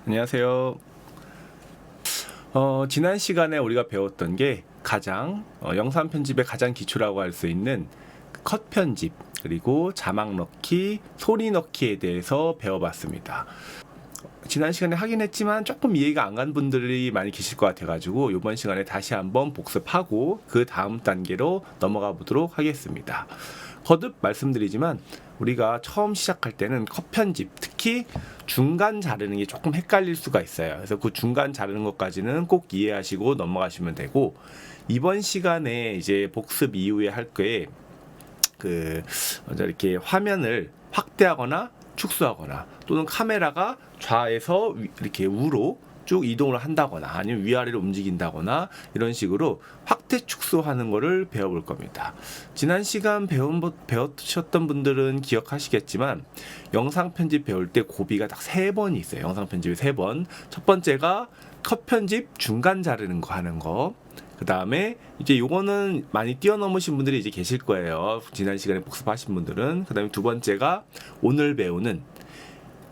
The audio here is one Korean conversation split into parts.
안녕하세요. 지난 시간에 우리가 배웠던 게 가장 영상 편집의 가장 기초라고 할 수 있는 컷 편집 그리고 자막 넣기, 소리 넣기에 대해서 배워봤습니다. 지난 시간에 하긴 했지만 조금 이해가 안 간 분들이 많이 계실 것 같아가지고 이번 시간에 다시 한번 복습하고 그 다음 단계로 넘어가 보도록 하겠습니다. 거듭 말씀드리지만 우리가 처음 시작할 때는 컷 편집, 특히 중간 자르는 게 조금 헷갈릴 수가 있어요. 그래서 그 중간 자르는 것까지는 꼭 이해하시고 넘어가시면 되고, 이번 시간에 이제 복습 이후에 할 거에 먼저 이렇게 화면을 확대하거나 축소하거나 또는 카메라가 좌에서 이렇게 우로 쭉 이동을 한다거나 아니면 위아래로 움직인다거나 이런 식으로 확대 축소하는 거를 배워볼 겁니다. 지난 시간 배우셨던 분들은 기억하시겠지만 영상 편집 배울 때 고비가 딱 3번이 있어요. 영상 편집이 3번. 첫 번째가 컷 편집 중간 자르는 거 하는 거. 그 다음에 이제 요거는 많이 뛰어넘으신 분들이 이제 계실 거예요. 지난 시간에 복습하신 분들은. 그 다음에 두 번째가 오늘 배우는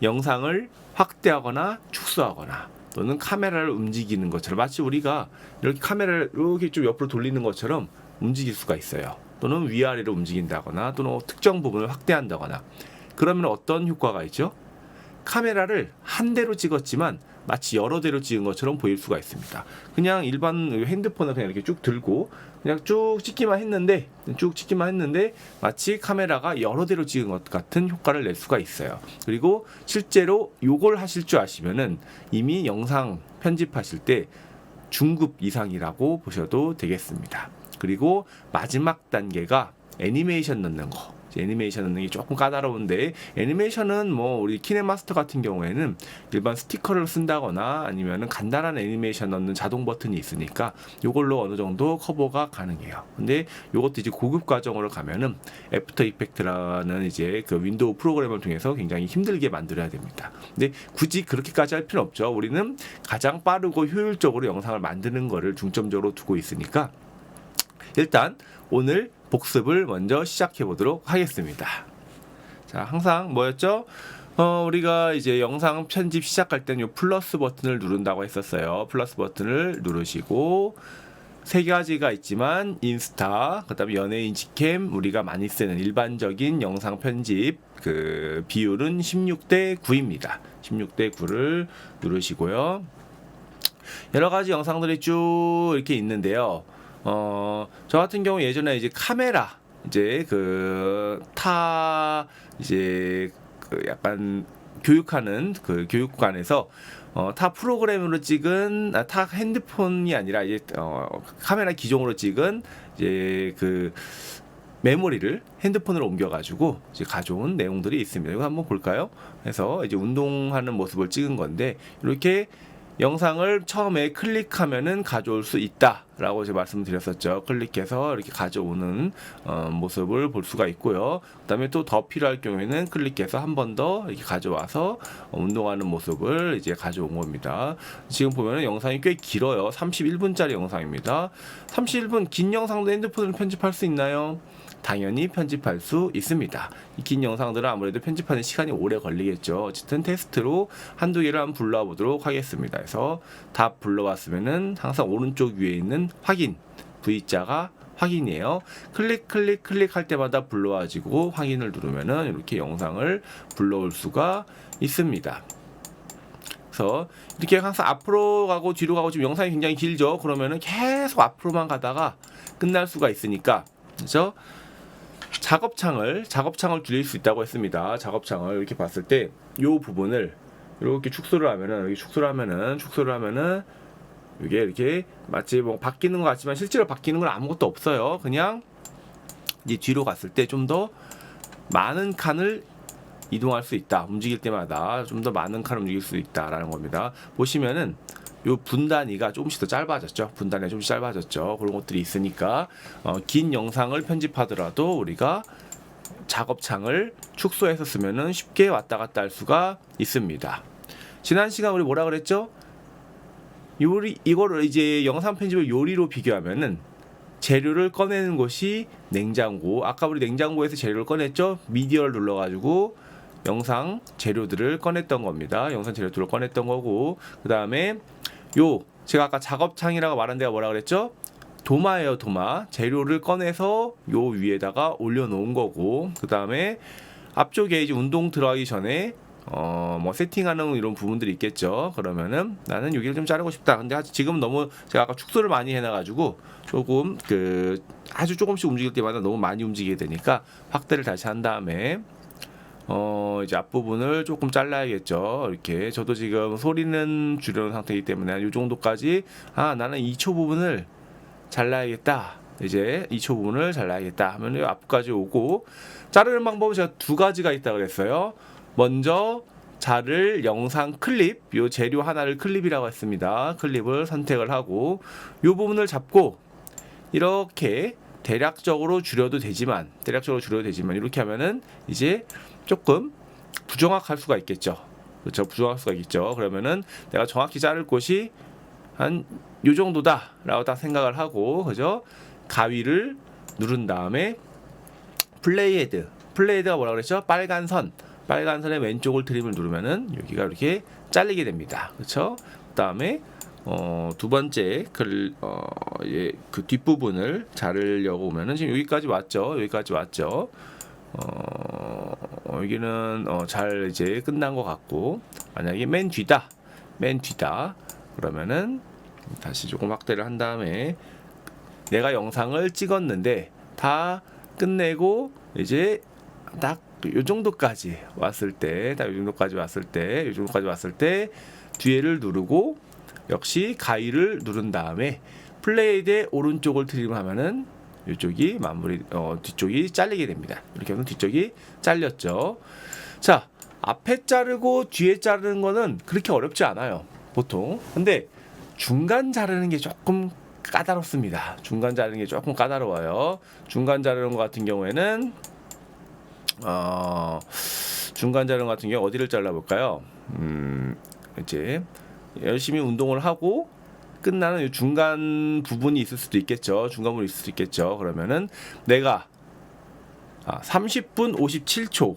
영상을 확대하거나 축소하거나 또는 카메라를 움직이는 것처럼, 마치 우리가 이렇게 카메라를 이렇게 좀 옆으로 돌리는 것처럼 움직일 수가 있어요. 또는 위아래로 움직인다거나 또는 특정 부분을 확대한다거나. 그러면 어떤 효과가 있죠? 카메라를 한 대로 찍었지만 마치 여러 대로 찍은 것처럼 보일 수가 있습니다. 그냥 일반 핸드폰을 그냥 이렇게 쭉 들고 그냥 쭉 찍기만 했는데 마치 카메라가 여러 대로 찍은 것 같은 효과를 낼 수가 있어요. 그리고 실제로 요걸 하실 줄 아시면은 이미 영상 편집하실 때 중급 이상이라고 보셔도 되겠습니다. 그리고 마지막 단계가 애니메이션 넣는 거. 애니메이션 넣는 게 조금 까다로운데, 애니메이션은 뭐 우리 키네마스터 같은 경우에는 일반 스티커를 쓴다거나 아니면은 간단한 애니메이션 넣는 자동 버튼이 있으니까 요걸로 어느 정도 커버가 가능해요. 근데 요것도 이제 고급 과정으로 가면은 애프터 이펙트라는 이제 그 윈도우 프로그램을 통해서 굉장히 힘들게 만들어야 됩니다. 근데 굳이 그렇게까지 할 필요는 없죠. 우리는 가장 빠르고 효율적으로 영상을 만드는 거를 중점적으로 두고 있으니까 일단 오늘 복습을 먼저 시작해 보도록 하겠습니다. 자, 항상 뭐였죠? 우리가 이제 영상 편집 시작할 때는 요 플러스 버튼을 누른다고 했었어요. 플러스 버튼을 누르시고 3가지가 있지만 인스타, 그다음에 연예인 직캠, 우리가 많이 쓰는 일반적인 영상 편집 그 비율은 16대 9입니다. 16대 9를 누르시고요. 여러 가지 영상들이 쭉 이렇게 있는데요. 저 같은 경우 예전에 이제 카메라 이제 이제 약간 교육하는 그 교육관에서 타 프로그램으로 찍은 타 핸드폰이 아니라 이제 카메라 기종으로 찍은 이제 그 메모리를 핸드폰으로 옮겨가지고 이제 가져온 내용들이 있습니다. 이거 한번 볼까요? 해서 이제 운동하는 모습을 찍은 건데, 이렇게 영상을 처음에 클릭하면은 가져올 수 있다라고 제가 말씀드렸었죠. 클릭해서 이렇게 가져오는 모습을 볼 수가 있고요. 그다음에 또 더 필요할 경우에는 클릭해서 한 번 더 이렇게 가져와서 운동하는 모습을 이제 가져온 겁니다. 지금 보면은 영상이 꽤 길어요. 31분짜리 영상입니다. 31분 긴 영상도 핸드폰으로 편집할 수 있나요? 당연히 편집할 수 있습니다. 이 긴 영상들은 아무래도 편집하는 시간이 오래 걸리겠죠. 어쨌든 테스트로 한두 개를 한번 불러와 보도록 하겠습니다. 그래서 다 불러왔으면은 항상 오른쪽 위에 있는 확인, V자가 확인이에요. 클릭할 때마다 불러와지고 확인을 누르면은 이렇게 영상을 불러올 수가 있습니다. 그래서 이렇게 항상 앞으로 가고 뒤로 가고, 지금 영상이 굉장히 길죠. 그러면은 계속 앞으로만 가다가 끝날 수가 있으니까, 그렇죠? 작업창을 줄일 수 있다고 했습니다. 작업창을 이렇게 봤을 때 이 부분을 이렇게 축소를 하면은 이게 이렇게 마치 뭐 바뀌는 것 같지만 실제로 바뀌는 건 아무것도 없어요. 그냥 이제 뒤로 갔을 때 좀 더 많은 칸을 이동할 수 있다. 움직일 때마다 좀 더 많은 칸을 움직일 수 있다라는 겁니다. 보시면은 요 분단위가 조금씩 더 짧아졌죠. 그런 것들이 있으니까 긴 영상을 편집하더라도 우리가 작업창을 축소해서 쓰면은 쉽게 왔다 갔다 할 수가 있습니다. 지난 시간 우리 뭐라 그랬죠? 이거를 이제 영상 편집을 요리로 비교하면은 재료를 꺼내는 곳이 냉장고. 아까 우리 냉장고에서 재료를 꺼냈죠? 미디어를 눌러가지고 영상 재료들을 꺼냈던 겁니다. 영상 재료들을 꺼냈던 거고, 그 다음에 요 제가 아까 작업창이라고 말한 데가 뭐라 그랬죠? 도마예요, 도마. 재료를 꺼내서 요 위에다가 올려놓은 거고, 그 다음에 앞쪽에 이제 운동 들어가기 전에 뭐 세팅하는 이런 부분들이 있겠죠. 그러면은 나는 여기를 좀 자르고 싶다. 근데 지금 너무 제가 아까 축소를 많이 해놔가지고 조금 아주 조금씩 움직일 때마다 너무 많이 움직이게 되니까 확대를 다시 한 다음에 이제 앞부분을 조금 잘라야겠죠. 이렇게 저도 지금 소리는 줄여놓은 상태이기 때문에 이 정도까지 나는 2초 부분을 잘라야겠다. 이제 2초 부분을 잘라야겠다 하면 이 앞까지 오고, 자르는 방법은 제가 두 가지가 있다고 그랬어요. 먼저 자를 영상 클립, 요 재료 하나를 클립이라고 했습니다. 클립을 선택을 하고 이 부분을 잡고 이렇게 대략적으로 줄여도 되지만 이렇게 하면은 이제 조금 부정확할 수가 있겠죠. 그렇죠? 부정할 수가 있겠죠. 그러면은 내가 정확히 자를 곳이 한 요 정도다라고 딱 생각을 하고, 그죠? 가위를 누른 다음에 플레이헤드가 뭐라 그랬죠? 빨간 선의 왼쪽을 트림을 누르면은 여기가 이렇게 잘리게 됩니다. 그렇죠? 그다음에 두 번째 그 뒷부분을 자르려고 오면은 지금 여기까지 왔죠. 여기는 잘 이제 끝난 것 같고, 만약에 맨 뒤다 그러면은 다시 조금 확대를 한 다음에 내가 영상을 찍었는데 다 끝내고 이제 딱 요 정도까지 왔을 때 뒤에를 누르고 역시 가위를 누른 다음에 플레이드의 오른쪽을 트림하면은 이쪽이 뒤쪽이 잘리게 됩니다. 이렇게 하면 뒤쪽이 잘렸죠. 자, 앞에 자르고 뒤에 자르는 거는 그렇게 어렵지 않아요, 보통. 근데 중간 자르는 게 조금 까다롭습니다. 중간 자르는 게 조금 까다로워요. 중간 자르는 거 같은 경우에는 어디를 잘라볼까요? 이제 열심히 운동을 하고 끝나는 중간 부분이 있을 수도 있겠죠. 그러면은 내가 30분 57초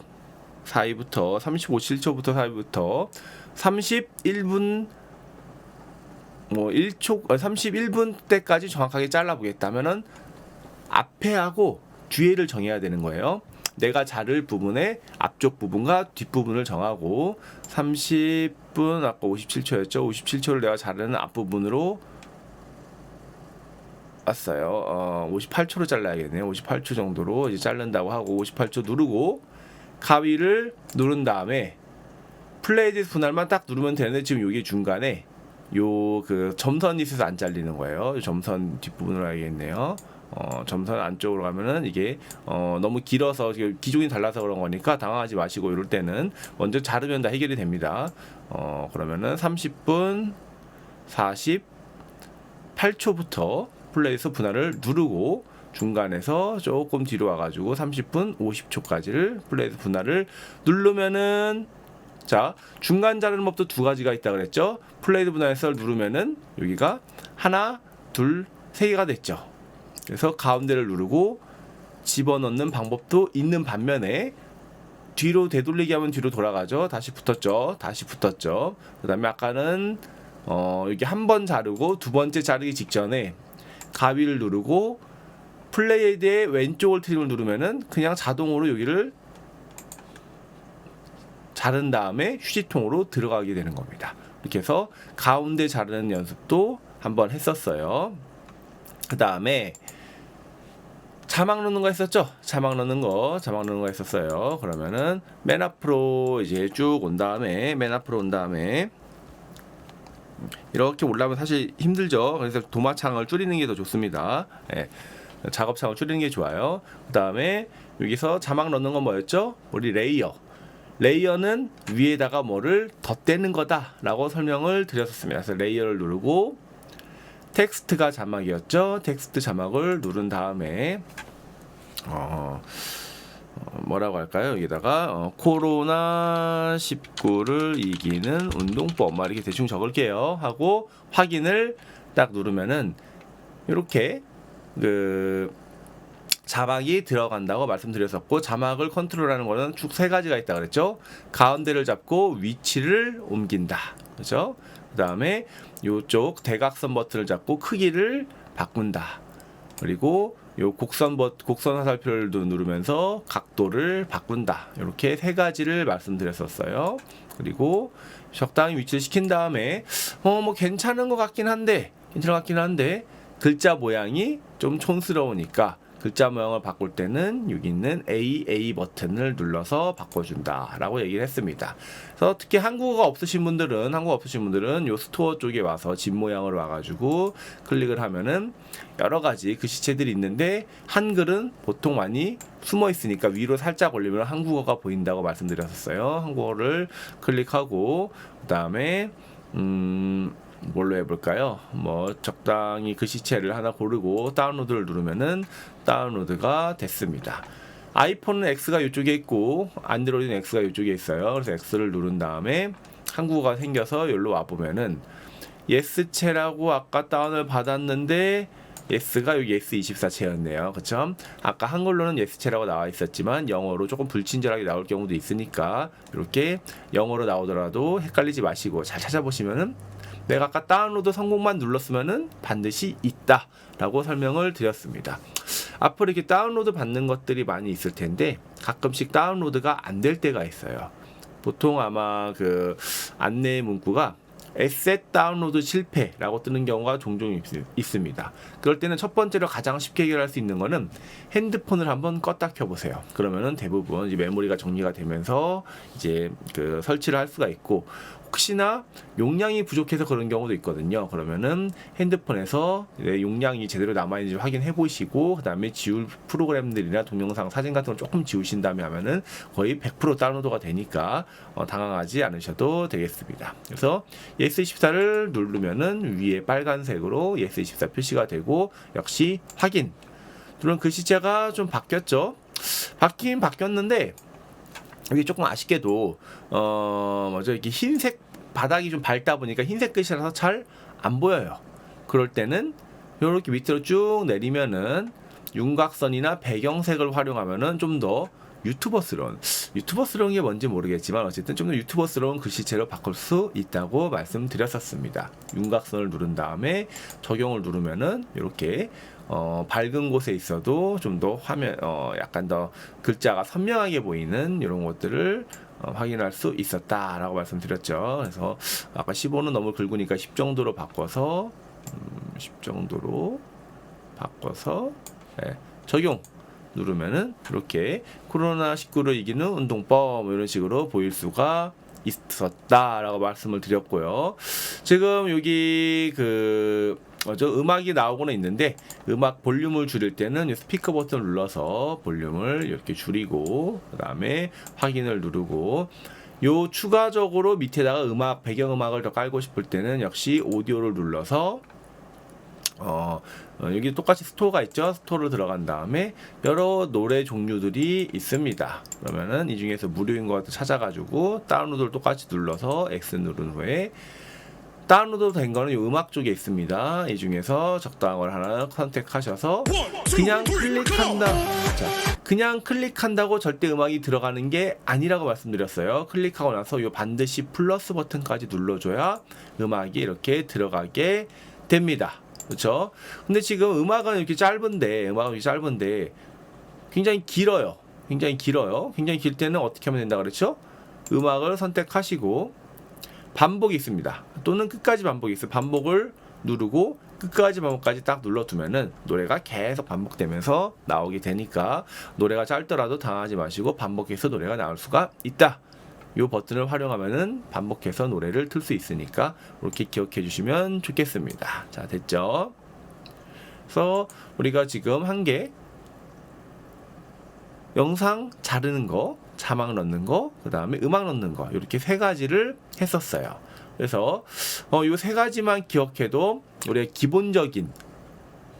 사이부터 31분 31분 때까지 정확하게 잘라보겠다면은 앞에하고 뒤에를 정해야 되는 거예요. 내가 자를 부분의 앞쪽 부분과 뒷부분을 정하고 30분 아까 57초였죠. 57초를 내가 자르는 앞부분으로 왔어요. 58초로 잘라야겠네요. 58초 정도로 이제 자른다고 하고 58초 누르고 가위를 누른 다음에 플레이드 분할만 딱 누르면 되는데 지금 여기 중간에 점선이 있어서 안 잘리는 거예요. 점선 뒷부분으로 해야겠네요. 점선 안쪽으로 가면은 이게 너무 길어서 기종이 달라서 그런 거니까 당황하지 마시고, 이럴 때는 먼저 자르면 다 해결이 됩니다. 그러면은 30분 48초부터 플레이에서 분할을 누르고 중간에서 조금 뒤로 와가지고 30분 50초까지를 플레이에서 분할을 누르면은, 자, 중간 자르는 법도 두 가지가 있다 그랬죠. 플레이드 분할해서 누르면은 여기가 하나, 둘, 세 개가 됐죠. 그래서 가운데를 누르고 집어넣는 방법도 있는 반면에 뒤로 되돌리기 하면 뒤로 돌아가죠. 다시 붙었죠. 그 다음에 아까는 여기 한 번 자르고 두 번째 자르기 직전에 가위를 누르고 플레이드의 왼쪽을 트림을 누르면은 그냥 자동으로 여기를 자른 다음에 휴지통으로 들어가게 되는 겁니다. 이렇게 해서 가운데 자르는 연습도 한번 했었어요. 그 다음에 자막 넣는 거 했었죠? 자막 넣는 거 했었어요. 그러면은 맨 앞으로 이제 쭉 온 다음에 이렇게 올라오면 사실 힘들죠. 그래서 도마창을 줄이는 게 더 좋습니다. 작업창을 줄이는 게 좋아요. 그 다음에 여기서 자막 넣는 건 뭐였죠? 우리 레이어는 위에다가 뭐를 덧대는 거다라고 설명을 드렸었습니다. 그래서 레이어를 누르고 텍스트가 자막이었죠. 텍스트 자막을 누른 다음에 뭐라고 할까요? 여기다가 코로나19를 이기는 운동법 이렇게 대충 적을게요 하고 확인을 딱 누르면은 이렇게 자막이 들어간다고 말씀드렸었고, 자막을 컨트롤하는 거는 쭉 세 가지가 있다 그랬죠. 가운데를 잡고 위치를 옮긴다, 그렇죠? 그 다음에 이쪽 대각선 버튼을 잡고 크기를 바꾼다. 그리고 요 곡선 화살표를 누르면서 각도를 바꾼다. 이렇게 세 가지를 말씀드렸었어요. 그리고 적당히 위치를 시킨 다음에 뭐 괜찮은 것 같긴 한데 글자 모양이 좀 촌스러우니까 글자 모양을 바꿀 때는 여기 있는 AA 버튼을 눌러서 바꿔준다 라고 얘기를 했습니다. 그래서 특히 한국어가 없으신 분들은 요 스토어 쪽에 와서 집 모양으로 와가지고 클릭을 하면은 여러 가지 글씨체들이 있는데, 한글은 보통 많이 숨어 있으니까 위로 살짝 올리면 한국어가 보인다고 말씀드렸었어요. 한국어를 클릭하고 그 다음에 뭘로 해볼까요? 뭐 적당히 글씨체를 하나 고르고 다운로드를 누르면은 다운로드가 됐습니다. 아이폰은 X가 이쪽에 있고 안드로이드는 X가 이쪽에 있어요. 그래서 X를 누른 다음에 한국어가 생겨서 여기로 와보면은 예스체라고 아까 다운을 받았는데 예스가 여기 S24체였네요. 그쵸? 아까 한글로는 예스체라고 나와 있었지만 영어로 조금 불친절하게 나올 경우도 있으니까 이렇게 영어로 나오더라도 헷갈리지 마시고 잘 찾아보시면은 내가 아까 다운로드 성공만 눌렀으면은 반드시 있다 라고 설명을 드렸습니다. 앞으로 이렇게 다운로드 받는 것들이 많이 있을 텐데 가끔씩 다운로드가 안 될 때가 있어요. 보통 아마 그 안내 문구가 에셋 다운로드 실패라고 뜨는 경우가 종종 있습니다. 그럴 때는 첫 번째로 가장 쉽게 해결할 수 있는 거는 핸드폰을 한번 껐다 켜보세요. 그러면은 대부분 이제 메모리가 정리가 되면서 이제 그 설치를 할 수가 있고, 혹시나 용량이 부족해서 그런 경우도 있거든요. 그러면은 핸드폰에서 용량이 제대로 남아있는지 확인해 보시고, 그 다음에 지울 프로그램들이나 동영상, 사진 같은 걸 조금 지우신 다음에 하면은 거의 100% 다운로드가 되니까 당황하지 않으셔도 되겠습니다. 그래서 예스24를 누르면은 위에 빨간색으로 예스24 표시가 되고, 역시 확인. 물론 글씨체가 좀 바뀌었죠. 바뀌긴 바뀌었는데 이게 조금 아쉽게도 이렇게 흰색 바닥이 좀 밝다 보니까 흰색 글씨라서 잘 안 보여요. 그럴 때는 이렇게 밑으로 쭉 내리면은 윤곽선이나 배경색을 활용하면은 좀 더 유튜버스러운 게 뭔지 모르겠지만 어쨌든 좀 더 유튜버스러운 글씨체로 바꿀 수 있다고 말씀드렸었습니다. 윤곽선을 누른 다음에 적용을 누르면은 이렇게 밝은 곳에 있어도 좀 더 화면 약간 더 글자가 선명하게 보이는 이런 것들을 확인할 수 있었다라고 말씀드렸죠. 그래서 아까 15는 너무 굵으니까 10 정도로 바꿔서 10 정도로 바꿔서 적용 누르면은 이렇게 코로나19를 이기는 운동법 이런 식으로 보일 수가 있었다라고 말씀을 드렸고요. 지금 여기 음악이 나오고는 있는데 음악 볼륨을 줄일 때는 스피커 버튼을 눌러서 볼륨을 이렇게 줄이고 그 다음에 확인을 누르고, 요 추가적으로 밑에다가 배경음악을 더 깔고 싶을 때는 역시 오디오를 눌러서 여기 똑같이 스토어가 있죠. 스토어로 들어간 다음에 여러 노래 종류들이 있습니다. 그러면은 이 중에서 무료인 것 찾아가지고 다운로드를 똑같이 눌러서 X 누른 후에 다운로드 된 거는 이 음악 쪽에 있습니다. 이 중에서 적당한 걸 하나 선택하셔서 그냥 클릭한다고 절대 음악이 들어가는 게 아니라고 말씀드렸어요. 클릭하고 나서 이 반드시 플러스 버튼까지 눌러줘야 음악이 이렇게 들어가게 됩니다. 그렇죠? 근데 지금 음악은 이렇게 짧은데 굉장히 길어요. 굉장히 길 때는 어떻게 하면 된다 그랬죠? 음악을 선택하시고 반복이 있습니다. 또는 끝까지 반복이 있어요. 반복을 누르고 끝까지 반복까지 딱 눌러두면은 노래가 계속 반복되면서 나오게 되니까 노래가 짧더라도 당하지 마시고 반복해서 노래가 나올 수가 있다. 이 버튼을 활용하면은 반복해서 노래를 틀 수 있으니까 이렇게 기억해 주시면 좋겠습니다. 자, 됐죠? 그래서 우리가 지금 한 게 영상 자르는 거, 자막 넣는 거, 그 다음에 음악 넣는 거, 이렇게 세 가지를 했었어요. 그래서 이 세 가지만 기억해도 우리의 기본적인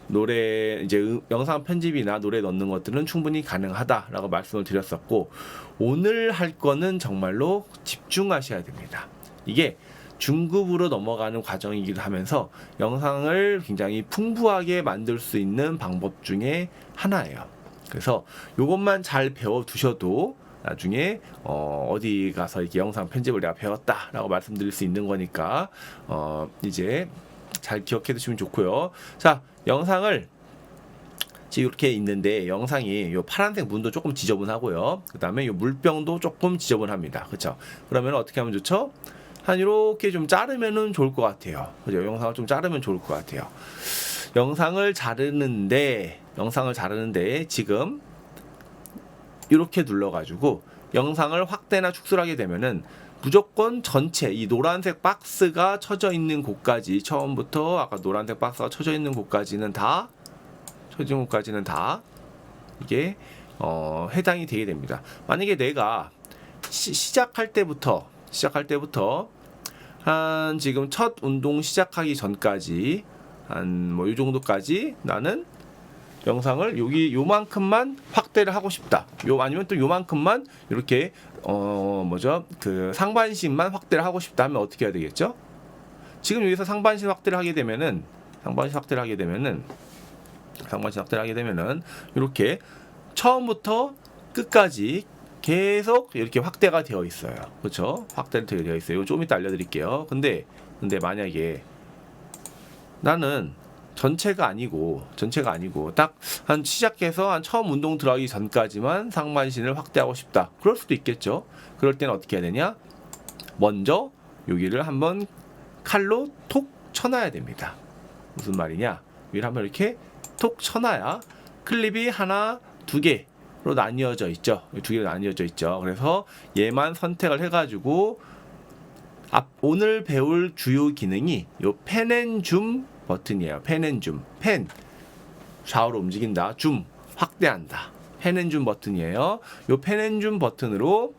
노래 이제 영상 편집이나 노래 넣는 것들은 충분히 가능하다라고 말씀을 드렸었고, 오늘 할 거는 정말로 집중하셔야 됩니다. 이게 중급으로 넘어가는 과정이기도 하면서 영상을 굉장히 풍부하게 만들 수 있는 방법 중에 하나예요. 그래서 요것만 잘 배워 두셔도 나중에 어디 가서 이렇게 영상 편집을 내가 배웠다라고 말씀드릴 수 있는 거니까 이제 잘 기억해 두시면 좋고요. 자, 영상을 지금 이렇게 있는데 영상이 요 파란색 문도 조금 지저분하고요. 그 다음에 요 물병도 조금 지저분합니다. 그렇죠? 그러면 어떻게 하면 좋죠? 한 이렇게 좀 자르면은 좋을 것 같아요. 그죠? 영상을 좀 자르면 좋을 것 같아요. 영상을 자르는데 지금 이렇게 눌러가지고 영상을 확대나 축소를 하게 되면은 무조건 전체 이 노란색 박스가 쳐져 있는 곳까지, 처음부터 아까 노란색 박스가 쳐져 있는 곳까지는 다 이게 해당이 되게 됩니다. 만약에 내가 시작할 때부터 한 지금 첫 운동 시작하기 전까지 한 뭐 이 정도까지 나는 영상을 여기 요만큼만 확대를 하고 싶다. 아니면 또 요만큼만 이렇게 그 상반신만 확대를 하고 싶다 하면 어떻게 해야 되겠죠? 지금 여기서 상반신 확대를 하게 되면은 이렇게 처음부터 끝까지 계속 이렇게 확대가 되어 있어요. 그렇죠? 확대가 되어 있어요. 좀 이따 알려드릴게요. 근데 만약에 나는 전체가 아니고 딱 한 시작해서 한 처음 운동 들어가기 전까지만 상반신을 확대하고 싶다. 그럴 수도 있겠죠. 그럴 때는 어떻게 해야 되냐? 먼저 여기를 한번 칼로 톡 쳐놔야 됩니다. 무슨 말이냐? 여기를 한번 이렇게 톡 쳐놔야 클립이 하나, 두 개로 나뉘어져 있죠. 두 개로 나뉘어져 있죠. 그래서 얘만 선택을 해가지고 오늘 배울 주요 기능이 요 펜 앤 줌 버튼이에요. 펜 앤 줌. 펜 좌우로 움직인다. 줌 확대한다. 펜 앤 줌 버튼이에요. 요 펜 앤 줌 버튼으로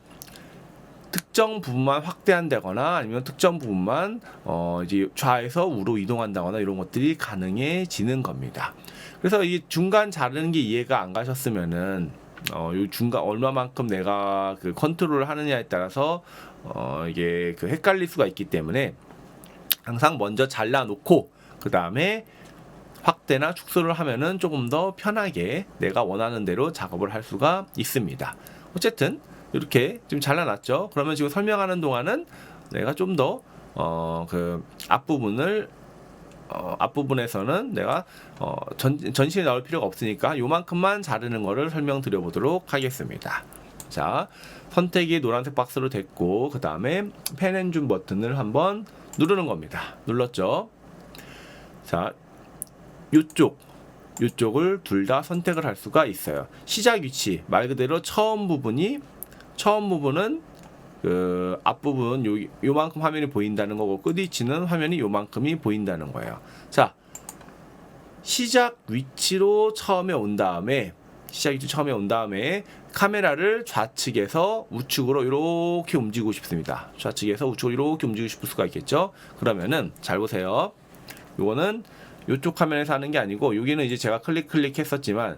특정 부분만 확대한다거나 아니면 특정 부분만 이제 좌에서 우로 이동한다거나 이런 것들이 가능해지는 겁니다. 그래서 이 중간 자르는 게 이해가 안 가셨으면은 요 중간 얼마만큼 내가 그 컨트롤을 하느냐에 따라서 이게 그 헷갈릴 수가 있기 때문에 항상 먼저 잘라놓고 그 다음에 확대나 축소를 하면은 조금 더 편하게 내가 원하는 대로 작업을 할 수가 있습니다. 어쨌든 이렇게 지금 잘라놨죠. 그러면 지금 설명하는 동안은 내가 좀 더 그 앞부분에서는 내가 전신이 나올 필요가 없으니까 요만큼만 자르는 거를 설명드려 보도록 하겠습니다. 자, 선택이 노란색 박스로 됐고 그 다음에 펜 앤 줌 버튼을 한번 누르는 겁니다. 눌렀죠. 자, 요쪽을 둘 다 선택을 할 수가 있어요. 시작 위치 말 그대로 처음 부분은 그 앞부분 요만큼 화면이 보인다는 거고 끝 위치는 화면이 요만큼이 보인다는 거예요. 자, 시작 위치로 처음에 온 다음에 카메라를 좌측에서 우측으로 이렇게 움직이고 싶습니다. 좌측에서 우측으로 이렇게 움직이고 싶을 수가 있겠죠. 그러면은 잘 보세요. 요거는 요쪽 화면에서 하는 게 아니고 여기는 이제 제가 클릭했었지만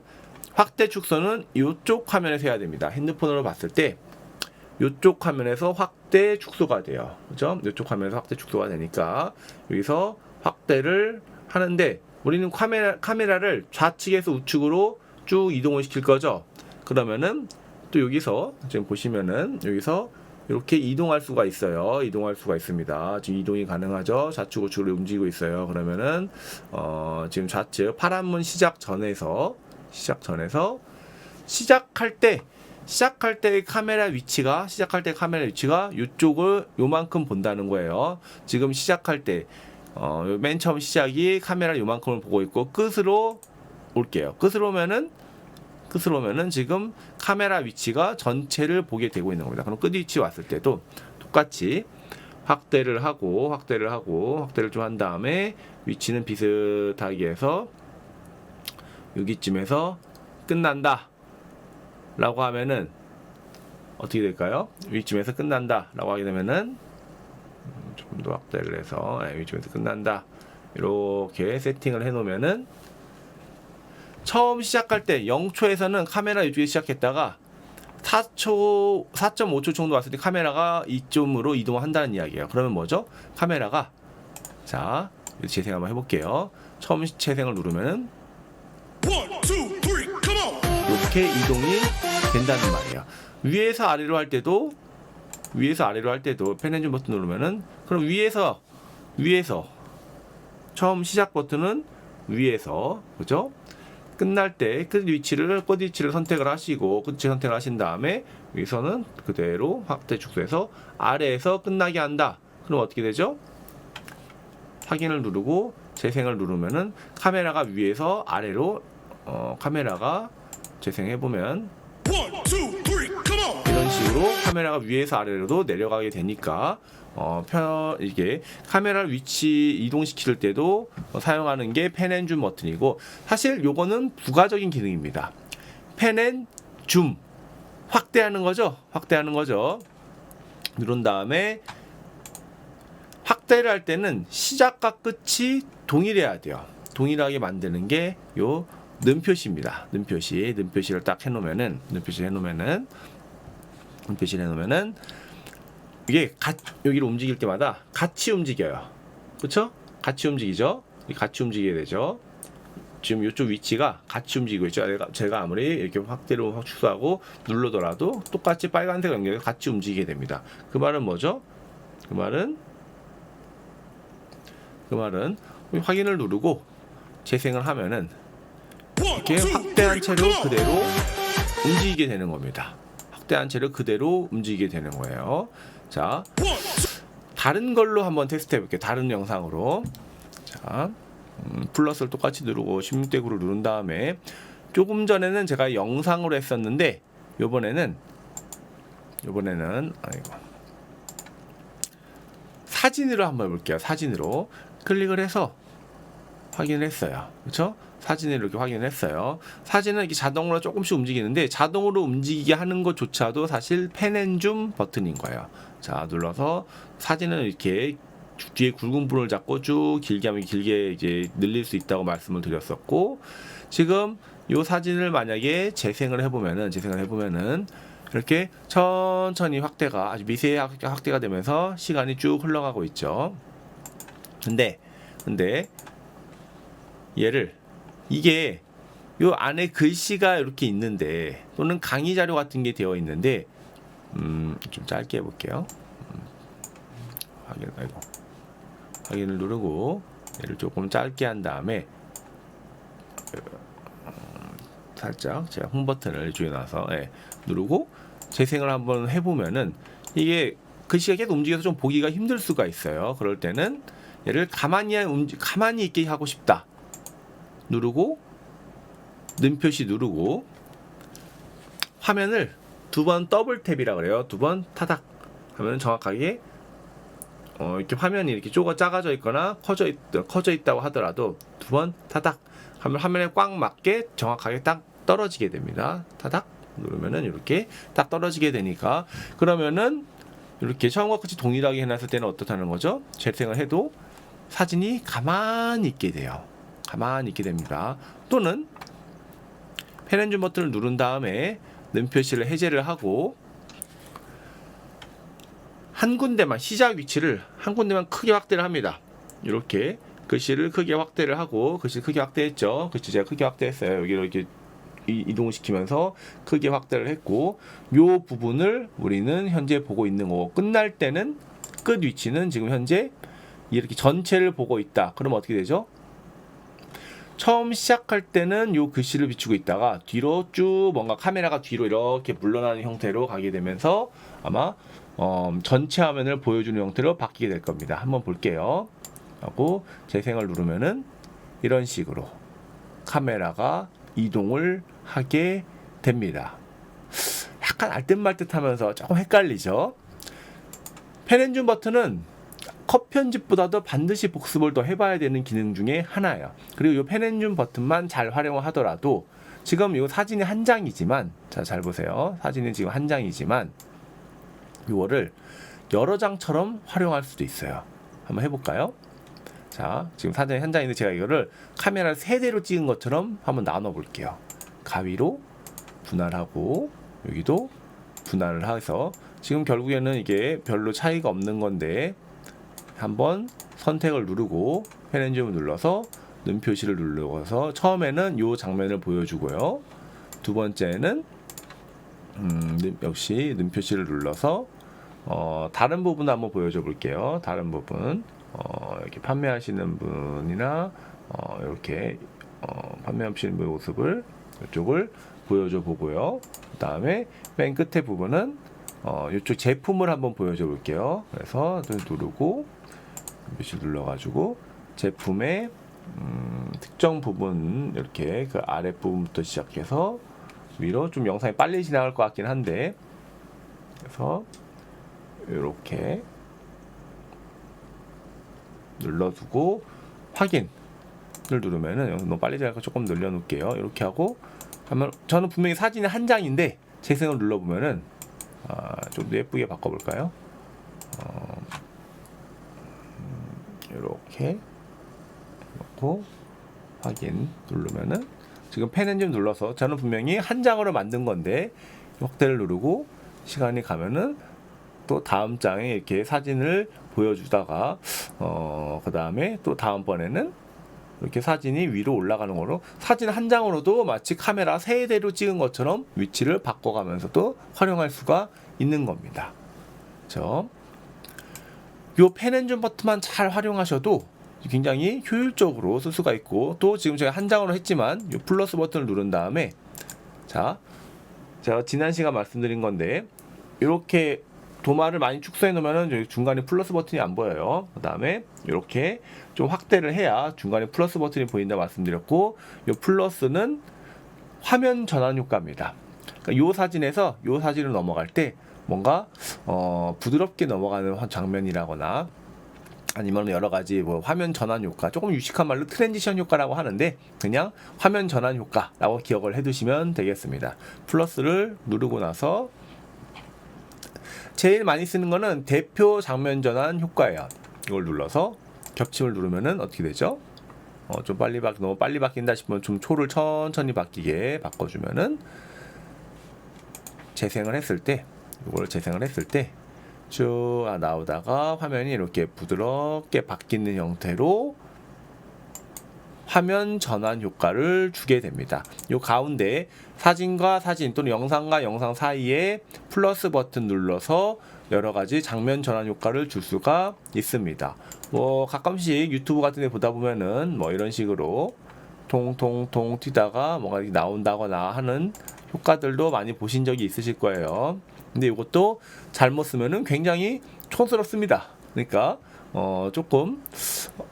확대 축소는 요쪽 화면에서 해야 됩니다. 핸드폰으로 봤을 때 요쪽 화면에서 확대 축소가 돼요. 그죠? 요쪽 화면에서 확대 축소가 되니까 여기서 확대를 하는데 우리는 카메라를 좌측에서 우측으로 쭉 이동을 시킬 거죠. 그러면은 또 여기서 지금 보시면은 여기서 이렇게 이동할 수가 있어요. 이동할 수가 있습니다. 지금 이동이 가능하죠. 좌측 우측으로 움직이고 있어요. 그러면은 지금 좌측 파란 문 시작 전에서 시작할 때 카메라 위치가 이쪽을 요만큼 본다는 거예요. 지금 시작할 때 맨 처음 시작이 카메라 요만큼을 보고 있고 끝으로 올게요. 끝으로 오면은 지금 카메라 위치가 전체를 보게 되고 있는 겁니다. 그럼 끝 위치 왔을 때도 똑같이 확대를 좀 한 다음에 위치는 비슷하게 해서 여기쯤에서 끝난다 라고 하면은 어떻게 될까요? 위치에서 끝난다 라고 하게 되면은 조금 더 확대를 해서 위치에서 끝난다 이렇게 세팅을 해 놓으면은 처음 시작할 때 0초에서는 카메라 이쪽에 시작했다가 4.5초 정도 왔을 때 카메라가 이쪽으로 이동한다는 이야기예요. 그러면 뭐죠? 카메라가 자, 재생 한번 해볼게요. 처음 재생을 누르면은 이렇게 이동이 된다는 말이에요. 위에서 아래로 할 때도 펜 앤 줌 버튼 누르면은, 그럼 위에서 처음 시작 버튼은 위에서, 그죠? 끝날 때 끝 위치를 선택을 하시고, 끝 선택을 하신 다음에 위에서는 그대로 확대 축소해서 아래에서 끝나게 한다. 그럼 어떻게 되죠? 확인을 누르고 재생을 누르면은 카메라가 위에서 아래로 카메라가 재생해보면 이런 식으로 카메라가 위에서 아래로도 내려가게 되니까 이게 카메라를 위치 이동시킬 때도 사용하는 게 펜 앤 줌 버튼이고, 사실 요거는 부가적인 기능입니다. 펜 앤 줌 확대하는 거죠. 누른 다음에 확대를 할 때는 시작과 끝이 동일해야 돼요. 동일하게 만드는 게 요 는표시입니다. 는표시를 딱 해놓으면은 이게 여기를 움직일 때마다 같이 움직여요. 그렇죠? 같이 움직이죠. 같이 움직여야 되죠. 지금 이쪽 위치가 같이 움직이고 있죠. 제가 아무리 이렇게 확대로 축소하고 누르더라도 똑같이 빨간색 연결해서 같이 움직이게 됩니다. 그 말은 뭐죠? 그 말은 확인을 누르고 재생을 하면은 이렇게 확대한 채로 그대로 움직이게 되는 겁니다. 자, 다른 걸로 한번 테스트 해볼게요. 다른 영상으로. 자, 플러스를 똑같이 누르고 16대 9를 누른 다음에, 조금 전에는 제가 영상으로 했었는데 요번에는 사진으로 한번 해볼게요. 사진으로 클릭을 해서 확인을 했어요. 그렇죠? 사진을 이렇게 확인을 했어요. 사진은 이렇게 자동으로 조금씩 움직이는데, 자동으로 움직이게 하는 것조차도 사실 펜 앤 줌 버튼인 거예요. 자, 눌러서 사진은 이렇게 뒤에 굵은 부분을 잡고 쭉 길게 하면 길게 이제 늘릴 수 있다고 말씀을 드렸었고, 지금 이 사진을 만약에 재생을 해보면은 이렇게 천천히 확대가 아주 미세하게 확대가 되면서 시간이 쭉 흘러가고 있죠. 근데 이게 요 안에 글씨가 이렇게 있는데, 또는 강의 자료 같은 게 되어 있는데, 좀 짧게 해볼게요. 확인을 누르고 얘를 조금 짧게 한 다음에 살짝 제가 홈 버튼을 이쪽에 놔서 누르고 재생을 한번 해보면은, 이게 글씨가 계속 움직여서 좀 보기가 힘들 수가 있어요. 그럴 때는 얘를 가만히 있게 하고 싶다 누르고 는표시 누르고 화면을 두 번 더블 탭이라 그래요. 두 번 타닥 하면 정확하게 이렇게 화면이 이렇게 작아져 있거나 커져 있다고 하더라도 두 번 타닥 하면 화면에 꽉 맞게 정확하게 딱 떨어지게 됩니다. 타닥 누르면은 이렇게 딱 떨어지게 되니까, 그러면은 이렇게 처음과 끝이 동일하게 해놨을 때는 어떻다는 거죠? 재생을 해도 사진이 가만히 있게 돼요. 가만히 있게 됩니다. 또는 펜 앤 줌 버튼을 누른 다음에 는표시를 해제를 하고 한 군데만, 시작 위치를 한 군데만 크게 확대를 합니다. 이렇게 글씨를 크게 확대를 하고, 글씨 크게 확대했죠. 글씨 제가 크게 확대했어요. 여기를 이렇게 이동을 시키면서 크게 확대를 했고, 요 부분을 우리는 현재 보고 있는 거고, 끝날 때는 끝 위치는 지금 현재 이렇게 전체를 보고 있다. 그럼 어떻게 되죠? 처음 시작할 때는 요 글씨를 비추고 있다가 뒤로 쭉 뭔가 카메라가 뒤로 이렇게 물러나는 형태로 가게 되면서 아마 전체 화면을 보여주는 형태로 바뀌게 될 겁니다. 한번 볼게요. 하고 재생을 누르면은 이런 식으로 카메라가 이동을 하게 됩니다. 약간 알듯말듯 하면서 조금 헷갈리죠? 펜 앤 줌 버튼은 컷 편집보다도 반드시 복습을 더 해봐야 되는 기능 중에 하나예요. 그리고 이 펜 앤 줌 버튼만 잘 활용을 하더라도, 지금 이 사진이 한 장이지만, 자, 잘 보세요. 사진이 지금 한 장이지만 이거를 여러 장처럼 활용할 수도 있어요. 한번 해볼까요? 자, 지금 사진이 한 장인데 제가 이거를 카메라를 3대로 찍은 것처럼 한번 나눠 볼게요. 가위로 분할하고 여기도 분할을 해서, 지금 결국에는 이게 별로 차이가 없는 건데 한번 선택을 누르고 펜 앤 줌을 눌러서 는표시를 눌러서 처음에는 이 장면을 보여주고요. 두 번째는 역시 는 표시를 눌러서 다른 부분 한번 보여줘 볼게요. 다른 부분 이렇게 판매하시는 분이나 이렇게 판매하시는 분의 모습을 이쪽을 보여줘 보고요. 그 다음에 맨 끝에 부분은 이쪽 제품을 한번 보여줘 볼게요. 그래서 누르고 표시 눌러가지고 제품의 특정 부분 이렇게 그 아랫 부분부터 시작해서 위로 좀 영상이 빨리 지나갈 것 같긴 한데 그래서 이렇게 눌러두고 확인을 누르면은 너무 빨리 지나가니까 조금 늘려놓을게요. 이렇게 하고 하면 저는 분명히 사진이 한 장인데 재생을 눌러보면은 좀 더 예쁘게 바꿔볼까요? 이렇게 놓고 확인 누르면은 지금 펜 엔진 눌러서 저는 분명히 한 장으로 만든 건데 확대를 누르고 시간이 가면은 또 다음 장에 이렇게 사진을 보여주다가 그 다음에 또 다음번에는 이렇게 사진이 위로 올라가는 거로 사진 한 장으로도 마치 카메라 3대로 찍은 것처럼 위치를 바꿔가면서도 활용할 수가 있는 겁니다. 그렇죠? 요 펜 엔진 버튼만 잘 활용하셔도 굉장히 효율적으로 쓸 수가 있고 또 지금 제가 한 장으로 했지만 이 플러스 버튼을 누른 다음에 자 제가 지난 시간 말씀드린 건데 이렇게 도마를 많이 축소해 놓으면은 여기 중간에 플러스 버튼이 안 보여요. 그 다음에 이렇게 좀 확대를 해야 중간에 플러스 버튼이 보인다 말씀드렸고 이 플러스는 화면 전환 효과입니다. 그러니까 이 사진에서 이 사진을 넘어갈 때 뭔가 부드럽게 넘어가는 장면이라거나 아니면 여러 가지 뭐 화면 전환 효과, 조금 유식한 말로 트랜지션 효과라고 하는데 그냥 화면 전환 효과라고 기억을 해두시면 되겠습니다. 플러스를 누르고 나서 제일 많이 쓰는 거는 대표 장면 전환 효과예요. 이걸 눌러서 겹침을 누르면은 어떻게 되죠? 좀 빨리 너무 빨리 바뀐다 싶으면 좀 초를 천천히 바뀌게 바꿔주면은 재생을 했을 때 이걸 재생을 했을 때 쭉 나오다가 화면이 이렇게 부드럽게 바뀌는 형태로 화면 전환 효과를 주게 됩니다. 이 가운데 사진과 사진 또는 영상과 영상 사이에 플러스 버튼 눌러서 여러 가지 장면 전환 효과를 줄 수가 있습니다. 뭐 가끔씩 유튜브 같은 데 보다 보면은 뭐 이런 식으로 통통통 튀다가 뭔가 이렇게 나온다거나 하는 효과들도 많이 보신 적이 있으실 거예요. 근데 이것도 잘못 쓰면은 굉장히 촌스럽습니다. 그러니까 조금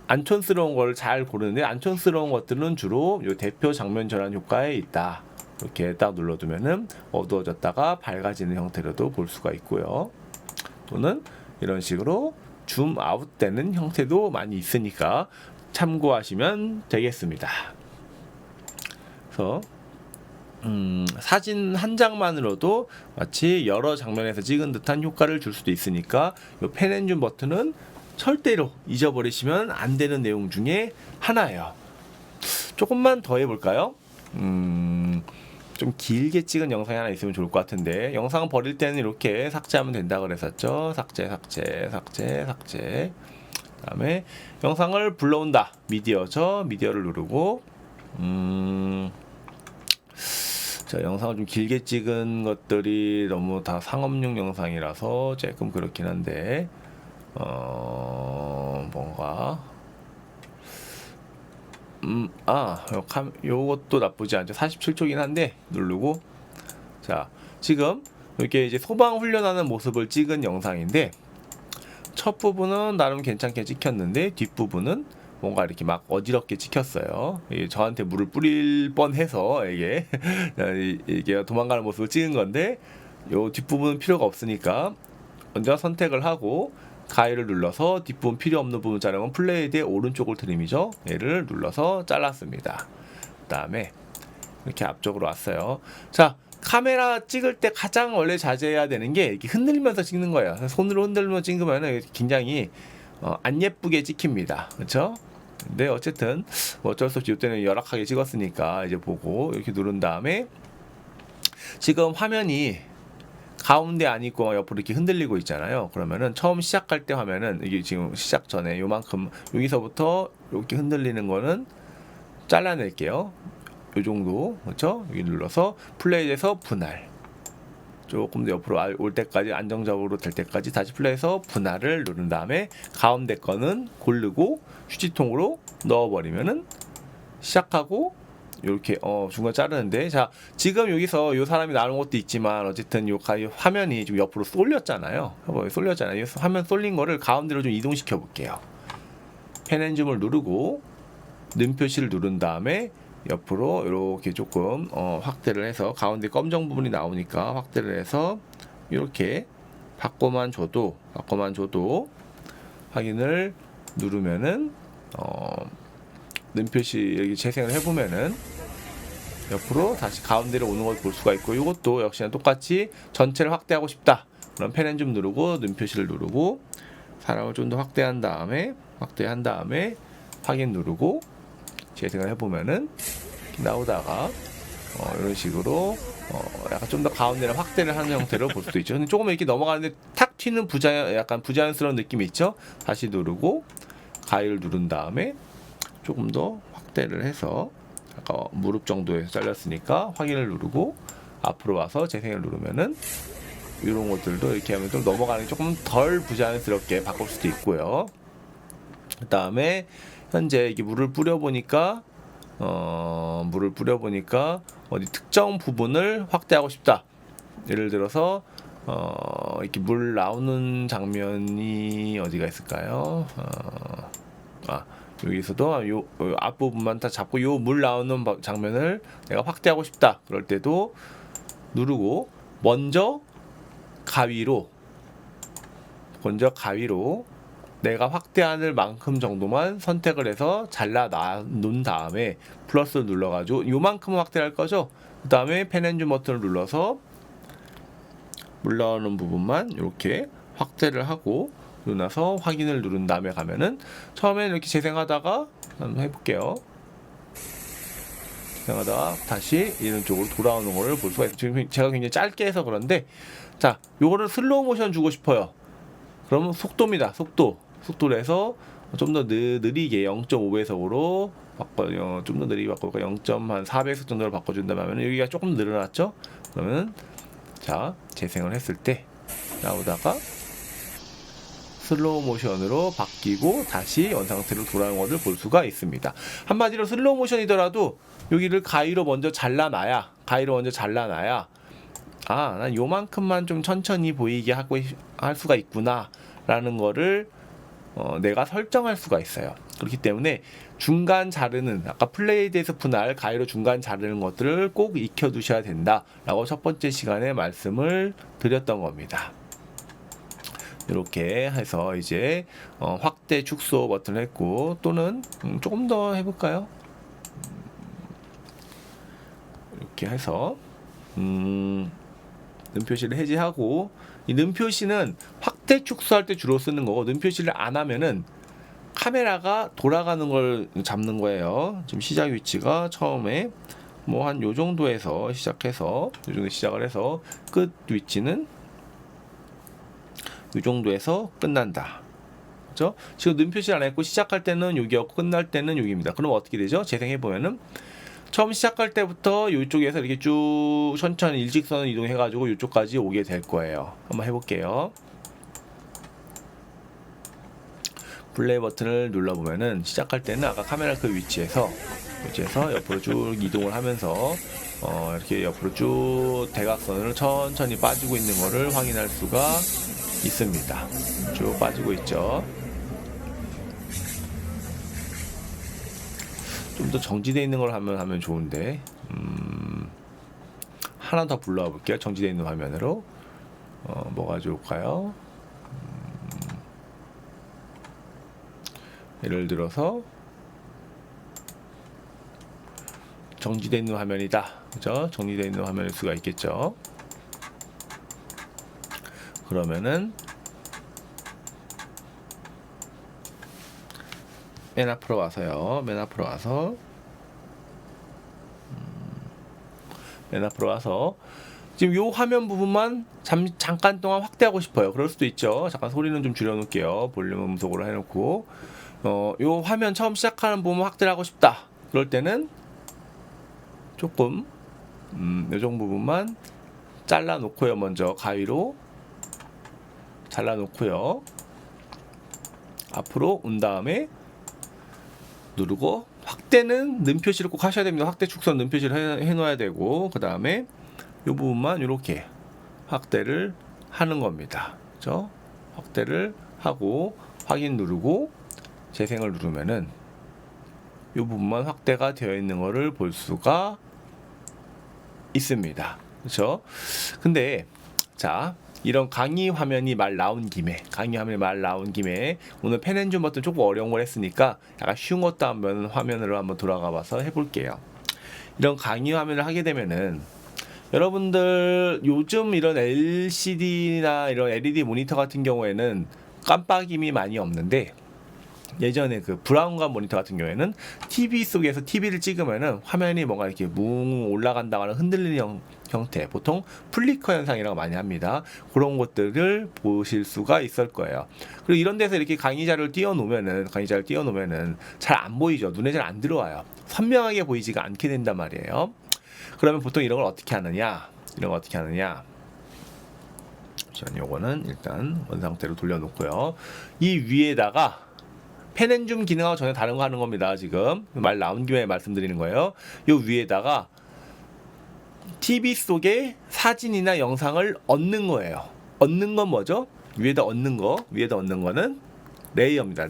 안 촌스러운 걸 잘 고르는데 안 촌스러운 것들은 주로 이 대표 장면 전환 효과에 있다. 이렇게 딱 눌러두면은 어두워졌다가 밝아지는 형태로도 볼 수가 있고요. 또는 이런 식으로 줌 아웃 되는 형태도 많이 있으니까 참고하시면 되겠습니다. 그래서 사진 한 장만으로도 마치 여러 장면에서 찍은 듯한 효과를 줄 수도 있으니까 이 펜 엔진 버튼은 절대로 잊어버리시면 안 되는 내용 중에 하나예요. 조금만 더 해볼까요? 좀 길게 찍은 영상이 하나 있으면 좋을 것 같은데 영상 버릴 때는 이렇게 삭제하면 된다 그랬었죠. 삭제 그다음에 영상을 불러온다 미디어죠. 미디어를 누르고 자, 영상을 좀 길게 찍은 것들이 너무 다 상업용 영상이라서 조금 그렇긴 한데 뭔가 요것도 나쁘지 않죠. 47초긴 한데 누르고 자 지금 이렇게 이제 소방 훈련하는 모습을 찍은 영상인데 첫 부분은 나름 괜찮게 찍혔는데 뒷부분은 뭔가 이렇게 막 어지럽게 찍혔어요. 저한테 물을 뿌릴 뻔해서 이게 도망가는 모습을 찍은 건데 요 뒷부분은 필요가 없으니까 먼저 선택을 하고 가위를 눌러서 뒷부분 필요 없는 부분 자르면 플레이드의 오른쪽을 트림이죠. 얘를 눌러서 잘랐습니다. 그 다음에 이렇게 앞쪽으로 왔어요. 자, 카메라 찍을 때 가장 원래 자제해야 되는 게 이렇게 흔들면서 찍는 거예요. 손으로 흔들면서 찍으면 굉장히 안 예쁘게 찍힙니다. 그렇죠? 근데 어쨌든 뭐 어쩔 수 없이 이때는 열악하게 찍었으니까 이제 보고 이렇게 누른 다음에 지금 화면이 가운데 안 있고 옆으로 이렇게 흔들리고 있잖아요. 그러면은 처음 시작할 때 화면은 이게 지금 시작 전에 요만큼 여기서부터 이렇게 흔들리는 거는 잘라낼게요. 요 정도, 그렇죠? 여기 눌러서 플레이에서 분할. 조금 더 옆으로 올 때까지 안정적으로 될 때까지 다시 플레이해서 분할을 누른 다음에 가운데 거는 고르고 휴지통으로 넣어버리면은 시작하고 이렇게 중간 자르는데, 자 지금 여기서 이 사람이 나오는 것도 있지만 어쨌든 요 화면이 좀 옆으로 쏠렸잖아요. 쏠렸잖아요. 화면 쏠린 거를 가운데로 좀 이동시켜 볼게요. 펜앤줌을 누르고 는 표시를 누른 다음에 옆으로 이렇게 조금 확대를 해서 가운데 검정 부분이 나오니까 확대를 해서 이렇게 바꿔만 줘도 확인을 누르면은 는 표시 여기 재생을 해보면은 옆으로 다시 가운데로 오는 걸 볼 수가 있고, 이것도 역시나 똑같이 전체를 확대하고 싶다 그럼 펜앤줌 누르고 는 표시를 누르고 사람을 좀 더 확대한 다음에 확인 누르고 재생을 해보면은 나오다가 이런 식으로 약간 좀 더 가운데를 확대를 하는 형태로 볼 수도 있죠. 근데 조금 이렇게 넘어가는데 탁 튀는 약간 부자연스러운 느낌이 있죠. 다시 누르고 가위를 누른 다음에 조금 더 확대를 해서 아까 무릎 정도에서 잘렸으니까 확인을 누르고 앞으로 와서 재생을 누르면은 이런 것들도 이렇게 하면 좀 넘어가는 게 조금 덜 부자연스럽게 바꿀 수도 있고요. 그 다음에 현재 이게 물을 뿌려보니까 어디 특정 부분을 확대하고 싶다. 예를 들어서 이렇게 물 나오는 장면이 어디가 있을까요? 여기서도 요 앞부분만 다 잡고 요 물 나오는 장면을 내가 확대하고 싶다. 그럴 때도 누르고 먼저 가위로 내가 확대할 만큼 정도만 선택을 해서 잘라 놓은 다음에 플러스를 눌러가지고 요만큼은 확대할 거죠. 그 다음에 펜앤줌 버튼을 눌러서 물 나오는 부분만 이렇게 확대를 하고 나서 확인을 누른 다음에 가면은 처음에는 이렇게 재생하다가 한번 해볼게요. 재생하다가 다시 이런 쪽으로 돌아오는 거를 볼 수가 있어요. 지금 제가 굉장히 짧게 해서 그런데, 자 요거를 슬로우 모션 주고 싶어요. 그러면 속도입니다. 속도를 해서 좀 더 느리게 0.5배속으로 바꿔요. 좀 더 느리게 바꿔볼까? 0.4배속 정도로 바꿔준다면 여기가 조금 늘어났죠? 그러면 자 재생을 했을 때 나오다가 슬로우 모션으로 바뀌고 다시 원상태로 돌아오는 것을 볼 수가 있습니다. 한마디로 슬로우 모션이더라도 여기를 가위로 먼저 잘라놔야 난 요만큼만 좀 천천히 보이게 할 수가 있구나 라는 거를 내가 설정할 수가 있어요. 그렇기 때문에 중간 자르는, 아까 플레이에 대해서 분할 가위로 중간 자르는 것들을 꼭 익혀 두셔야 된다 라고 첫 번째 시간에 말씀을 드렸던 겁니다. 이렇게 해서 이제 확대 축소 버튼을 했고, 또는 조금 더 해볼까요? 이렇게 해서 는 표시를 해제하고, 이 는 표시는 확대 축소할 때 주로 쓰는 거고, 는 표시를 안 하면은 카메라가 돌아가는 걸 잡는 거예요. 지금 시작 위치가 처음에 뭐 한 요 정도에서 시작해서 요 정도 시작을 해서 끝 위치는 이 정도에서 끝난다. 그렇죠? 지금 는 표시를 안 했고 시작할 때는 여기였고 끝날 때는 여기입니다. 그럼 어떻게 되죠? 재생해 보면은 처음 시작할 때부터 이쪽에서 이렇게 쭉 천천히 일직선을 이동해 가지고 이쪽까지 오게 될 거예요. 한번 해볼게요. 플레이 버튼을 눌러 보면은 시작할 때는 아까 카메라 그 위치에서 옆으로 쭉 이동을 하면서 이렇게 옆으로 쭉 대각선으로 천천히 빠지고 있는 거를 확인할 수가 있습니다. 쭉 빠지고 있죠. 좀 더 정지되어 있는 걸 하면 좋은데, 하나 더 불러와 볼게요. 정지되어 있는 화면으로 뭐가 좋을까요? 예를 들어서 정지되어 있는 화면이다. 그죠? 정지되어 있는 화면일 수가 있겠죠. 그러면은 맨 앞으로 와서요. 맨 앞으로 와서 지금 요 화면 부분만 잠깐 동안 확대하고 싶어요. 그럴 수도 있죠. 잠깐 소리는 좀 줄여놓을게요. 볼륨 음속으로 해놓고 요 화면 처음 시작하는 부분 확대를 하고 싶다. 그럴 때는 조금 요정 부분만 잘라 놓고요. 먼저 가위로 잘라 놓고요. 앞으로 온 다음에 누르고, 확대는 는 표시를 꼭 하셔야 됩니다. 확대 축소는 는 표시를 해 놓아야 되고, 그 다음에 이 부분만 이렇게 확대를 하는 겁니다. 그렇죠? 확대를 하고 확인 누르고 재생을 누르면은 이 부분만 확대가 되어 있는 것을 볼 수가 있습니다. 그렇죠? 근데 자, 이런 강의 화면이 말 나온 김에 오늘 펜앤줌 버튼 조금 어려운 걸 했으니까 약간 쉬운 것도 한번 화면으로 한번 돌아가 봐서 해볼게요. 이런 강의 화면을 하게 되면은 여러분들 요즘 이런 LCD나 이런 LED 모니터 같은 경우에는 깜빡임이 많이 없는데, 예전에 그 브라운관 모니터 같은 경우에는 TV 속에서 TV를 찍으면은 화면이 뭔가 이렇게 뭉 올라간다거나 흔들리는 형태, 보통 플리커 현상이라고 많이 합니다. 그런 것들을 보실 수가 있을 거예요. 그리고 이런 데서 이렇게 강의 자료를 띄워놓으면은 잘 안 보이죠. 눈에 잘 안 들어와요. 선명하게 보이지가 않게 된단 말이에요. 그러면 보통 이런 걸 어떻게 하느냐? 요거는 일단 원 상태로 돌려놓고요. 이 위에다가 펜앤줌 기능하고 전혀 다른 거 하는 겁니다. 지금 말 나온 김에 말씀드리는 거예요. 요 위에다가 TV 속에 사진이나 영상을 얹는 거예요. 얹는 건 뭐죠? 위에다 얹는 거는 레이어입니다.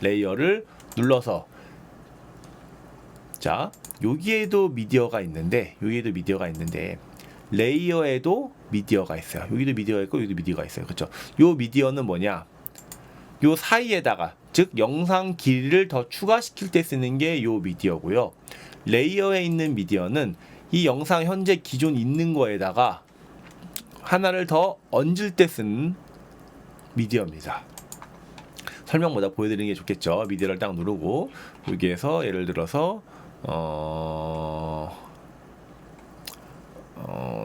레이어를 눌러서, 자, 여기에도 미디어가 있는데 레이어에도 미디어가 있어요. 여기도 미디어가 있고 여기도 미디어가 있어요. 그렇죠? 요 미디어는 뭐냐? 요 사이에다가, 즉 영상 길이를 더 추가시킬 때 쓰는 게 요 미디어고요. 레이어에 있는 미디어는 이 영상 현재 기존 있는 거에다가 하나를 더 얹을 때 쓰는 미디어입니다. 설명보다 보여드리는 게 좋겠죠. 미디어를 딱 누르고 여기에서 예를 들어서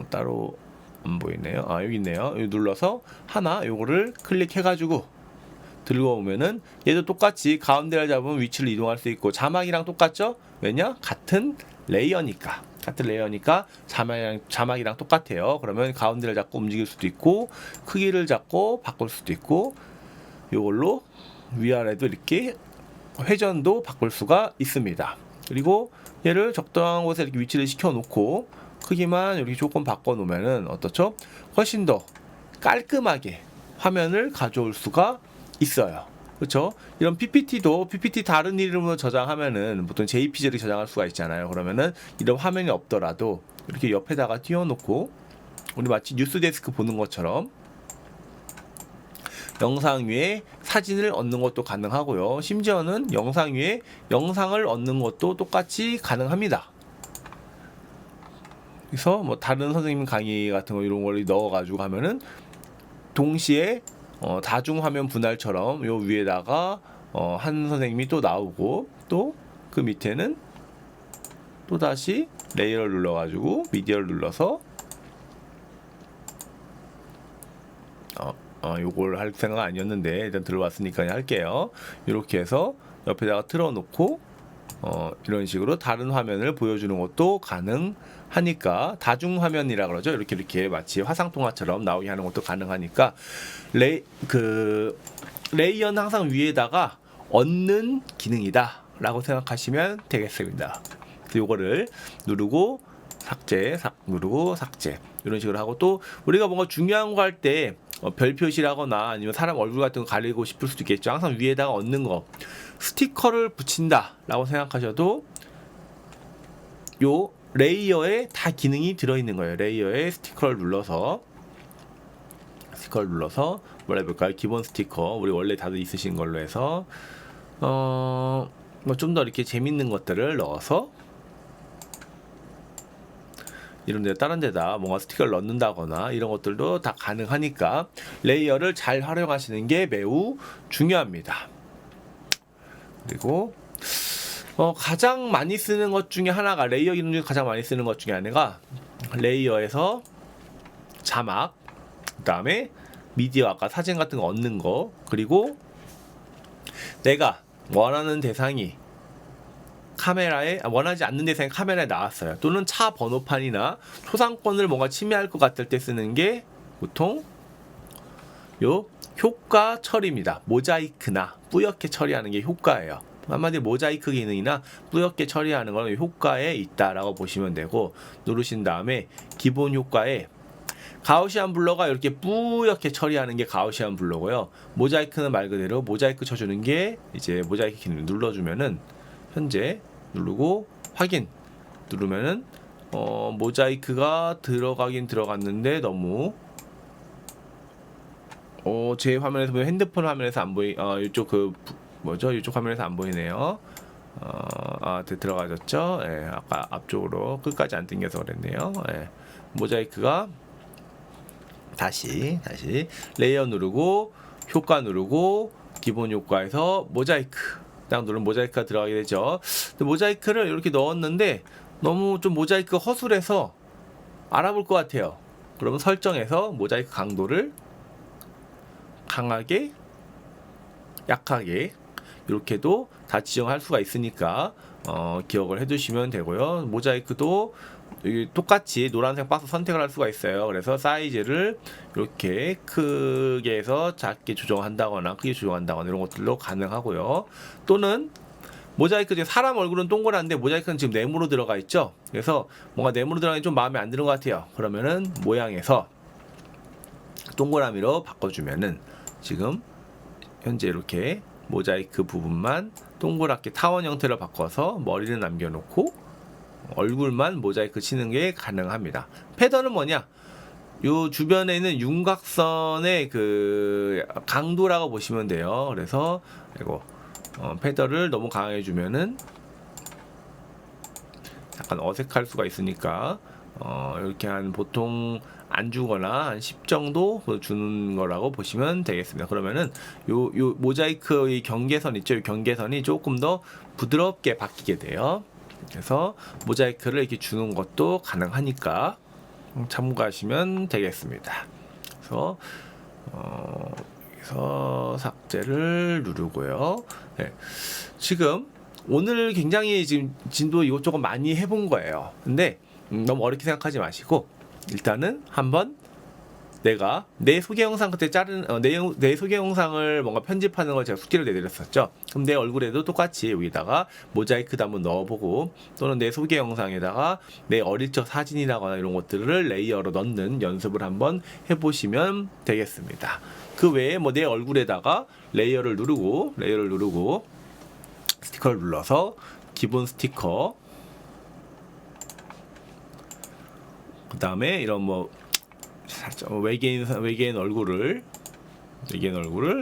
따로 안 보이네요. 여기 있네요. 여기 눌러서 하나 요거를 클릭해가지고 들고 오면은 얘도 똑같이 가운데를 잡으면 위치를 이동할 수 있고, 자막이랑 똑같죠? 왜냐? 같은 레이어니까 자막이랑 똑같아요. 그러면 가운데를 잡고 움직일 수도 있고, 크기를 잡고 바꿀 수도 있고, 요걸로 위아래도 이렇게 회전도 바꿀 수가 있습니다. 그리고 얘를 적당한 곳에 이렇게 위치를 시켜 놓고 크기만 이렇게 조금 바꿔 놓으면은 어떻죠? 훨씬 더 깔끔하게 화면을 가져올 수가 있어요. 그렇죠? 이런 PPT도 PPT 다른 이름으로 저장하면은 보통 JPG를 저장할 수가 있잖아요. 그러면은 이런 화면이 없더라도 이렇게 옆에다가 띄워놓고 우리 마치 뉴스데스크 보는 것처럼 영상 위에 사진을 얹는 것도 가능하고요. 심지어는 영상 위에 영상을 얹는 것도 똑같이 가능합니다. 그래서 뭐 다른 선생님 강의 같은 거 이런 걸 넣어가지고 하면은 동시에 다중 화면 분할처럼 요 위에다가 한 선생님이 또 나오고, 또 그 밑에는 또 다시 레이어를 눌러가지고 미디어를 눌러서 요걸 할 생각 아니었는데 일단 들어왔으니까 할게요. 이렇게 해서 옆에다가 틀어놓고 이런 식으로 다른 화면을 보여주는 것도 가능하니까, 다중 화면이라 그러죠. 이렇게 마치 화상 통화처럼 나오게 하는 것도 가능하니까 레이어는 항상 위에다가 얹는 기능이다라고 생각하시면 되겠습니다. 그래서 요거를 누르고 삭제, 누르고 삭제 이런 식으로 하고, 또 우리가 뭔가 중요한 거 할 때 별 표시라거나 아니면 사람 얼굴 같은 거 가리고 싶을 수도 있겠죠. 항상 위에다가 얹는 거, 스티커를 붙인다 라고 생각하셔도 요 레이어에 다 기능이 들어있는 거예요. 레이어에 스티커를 눌러서 뭘 해볼까요? 기본 스티커 우리 원래 다들 있으신 걸로 해서 뭐 좀 더 이렇게 재밌는 것들을 넣어서 이런 데 다른 데다 뭔가 스티커를 넣는다거나 이런 것들도 다 가능하니까 레이어를 잘 활용하시는 게 매우 중요합니다. 그리고 가장 많이 쓰는 것 중에 하나가, 레이어 기능 중에 가장 많이 쓰는 것 중에 하나가 레이어에서 자막, 그 다음에 미디어, 아까 사진 같은 거 얹는 거, 그리고 내가 원하는 대상이 카메라에 원하지 않는 대상의 카메라에 나왔어요. 또는 차 번호판이나 초상권을 뭔가 침해할 것 같을 때 쓰는 게 보통 요 효과 처리입니다. 모자이크나 뿌옇게 처리하는 게 효과예요. 한마디로 모자이크 기능이나 뿌옇게 처리하는 건 효과에 있다라고 보시면 되고, 누르신 다음에 기본 효과에 가우시안 블러가 이렇게 뿌옇게 처리하는 게 가우시안 블러고요. 모자이크는 말 그대로 모자이크 쳐주는 게 이제 모자이크 기능 눌러주면은 현재 누르고 확인 누르면은 모자이크가 들어가긴 들어갔는데 너무 제 화면에서 보면 핸드폰 화면에서 안 보이 이쪽 이쪽 화면에서 안 보이네요. 들어가졌죠? 예, 아까 앞쪽으로 끝까지 안 당겨서 그랬네요. 예, 모자이크가 다시 레이어 누르고 효과 누르고 기본 효과에서 모자이크 딱 누르면 모자이크가 들어가게 되죠. 근데 모자이크를 이렇게 넣었는데 너무 좀 모자이크가 허술해서 알아볼 것 같아요. 그러면 설정에서 모자이크 강도를 강하게 약하게 이렇게도 다 지정할 수가 있으니까 기억을 해두시면 되고요. 모자이크도 똑같이 노란색 박스 선택을 할 수가 있어요. 그래서 사이즈를 이렇게 크게 해서 작게 조정한다거나 크게 조정한다거나 이런 것들도 가능하고요. 또는 모자이크 중에 사람 얼굴은 동그란데 모자이크는 지금 네모로 들어가 있죠. 그래서 뭔가 네모로 들어가니 좀 마음에 안 드는 것 같아요. 그러면은 모양에서 동그라미로 바꿔주면은 지금 현재 이렇게 모자이크 부분만 동그랗게 타원 형태로 바꿔서 머리를 남겨놓고 얼굴만 모자이크 치는 게 가능합니다. 패턴은 뭐냐? 요 주변에 있는 윤곽선의 그 강도라고 보시면 돼요. 그래서 이거 패턴을 너무 강하게 주면은 약간 어색할 수가 있으니까 이렇게 한 보통 안 주거나 한 10 정도 주는 거라고 보시면 되겠습니다. 그러면은 요 모자이크의 경계선 있죠? 이 경계선이 조금 더 부드럽게 바뀌게 돼요. 그래서 모자이크를 이렇게 주는 것도 가능하니까 참고하시면 되겠습니다. 그래서 삭제를 누르고요. 네. 지금 오늘 굉장히 지금 진도 이것저것 많이 해본 거예요. 근데 너무 어렵게 생각하지 마시고 일단은 한번 내가 내 소개 영상 그때 자른 내 소개 영상을 뭔가 편집하는 걸 제가 숙제를 내드렸었죠. 그럼 내 얼굴에도 똑같이 여기다가 모자이크도 한번 넣어보고 또는 내 소개 영상에다가 내 어릴 적 사진이라거나 이런 것들을 레이어로 넣는 연습을 한번 해보시면 되겠습니다. 그 외에 뭐 내 얼굴에다가 레이어를 누르고 스티커를 눌러서 기본 스티커 그 다음에 이런 뭐 살짝 외계인 얼굴을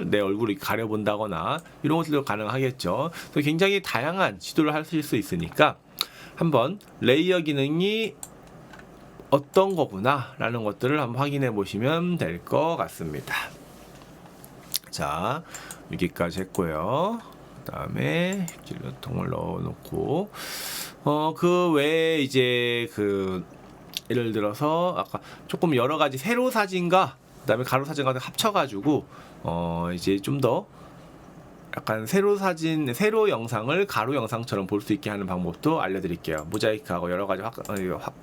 내 얼굴을 가려본다거나 이런 것들도 가능하겠죠. 또 굉장히 다양한 시도를 하실 수 있으니까 한번 레이어 기능이 어떤 거구나 라는 것들을 한번 확인해 보시면 될 것 같습니다. 자, 여기까지 했고요. 그 다음에 진로통을 넣어놓고 그 외에 이제 예를 들어서 아까 조금 여러 가지 세로 사진과 그다음에 가로 사진 같은 거 합쳐가지고 이제 좀 더 약간 세로 영상을 가로 영상처럼 볼 수 있게 하는 방법도 알려드릴게요. 모자이크하고 여러 가지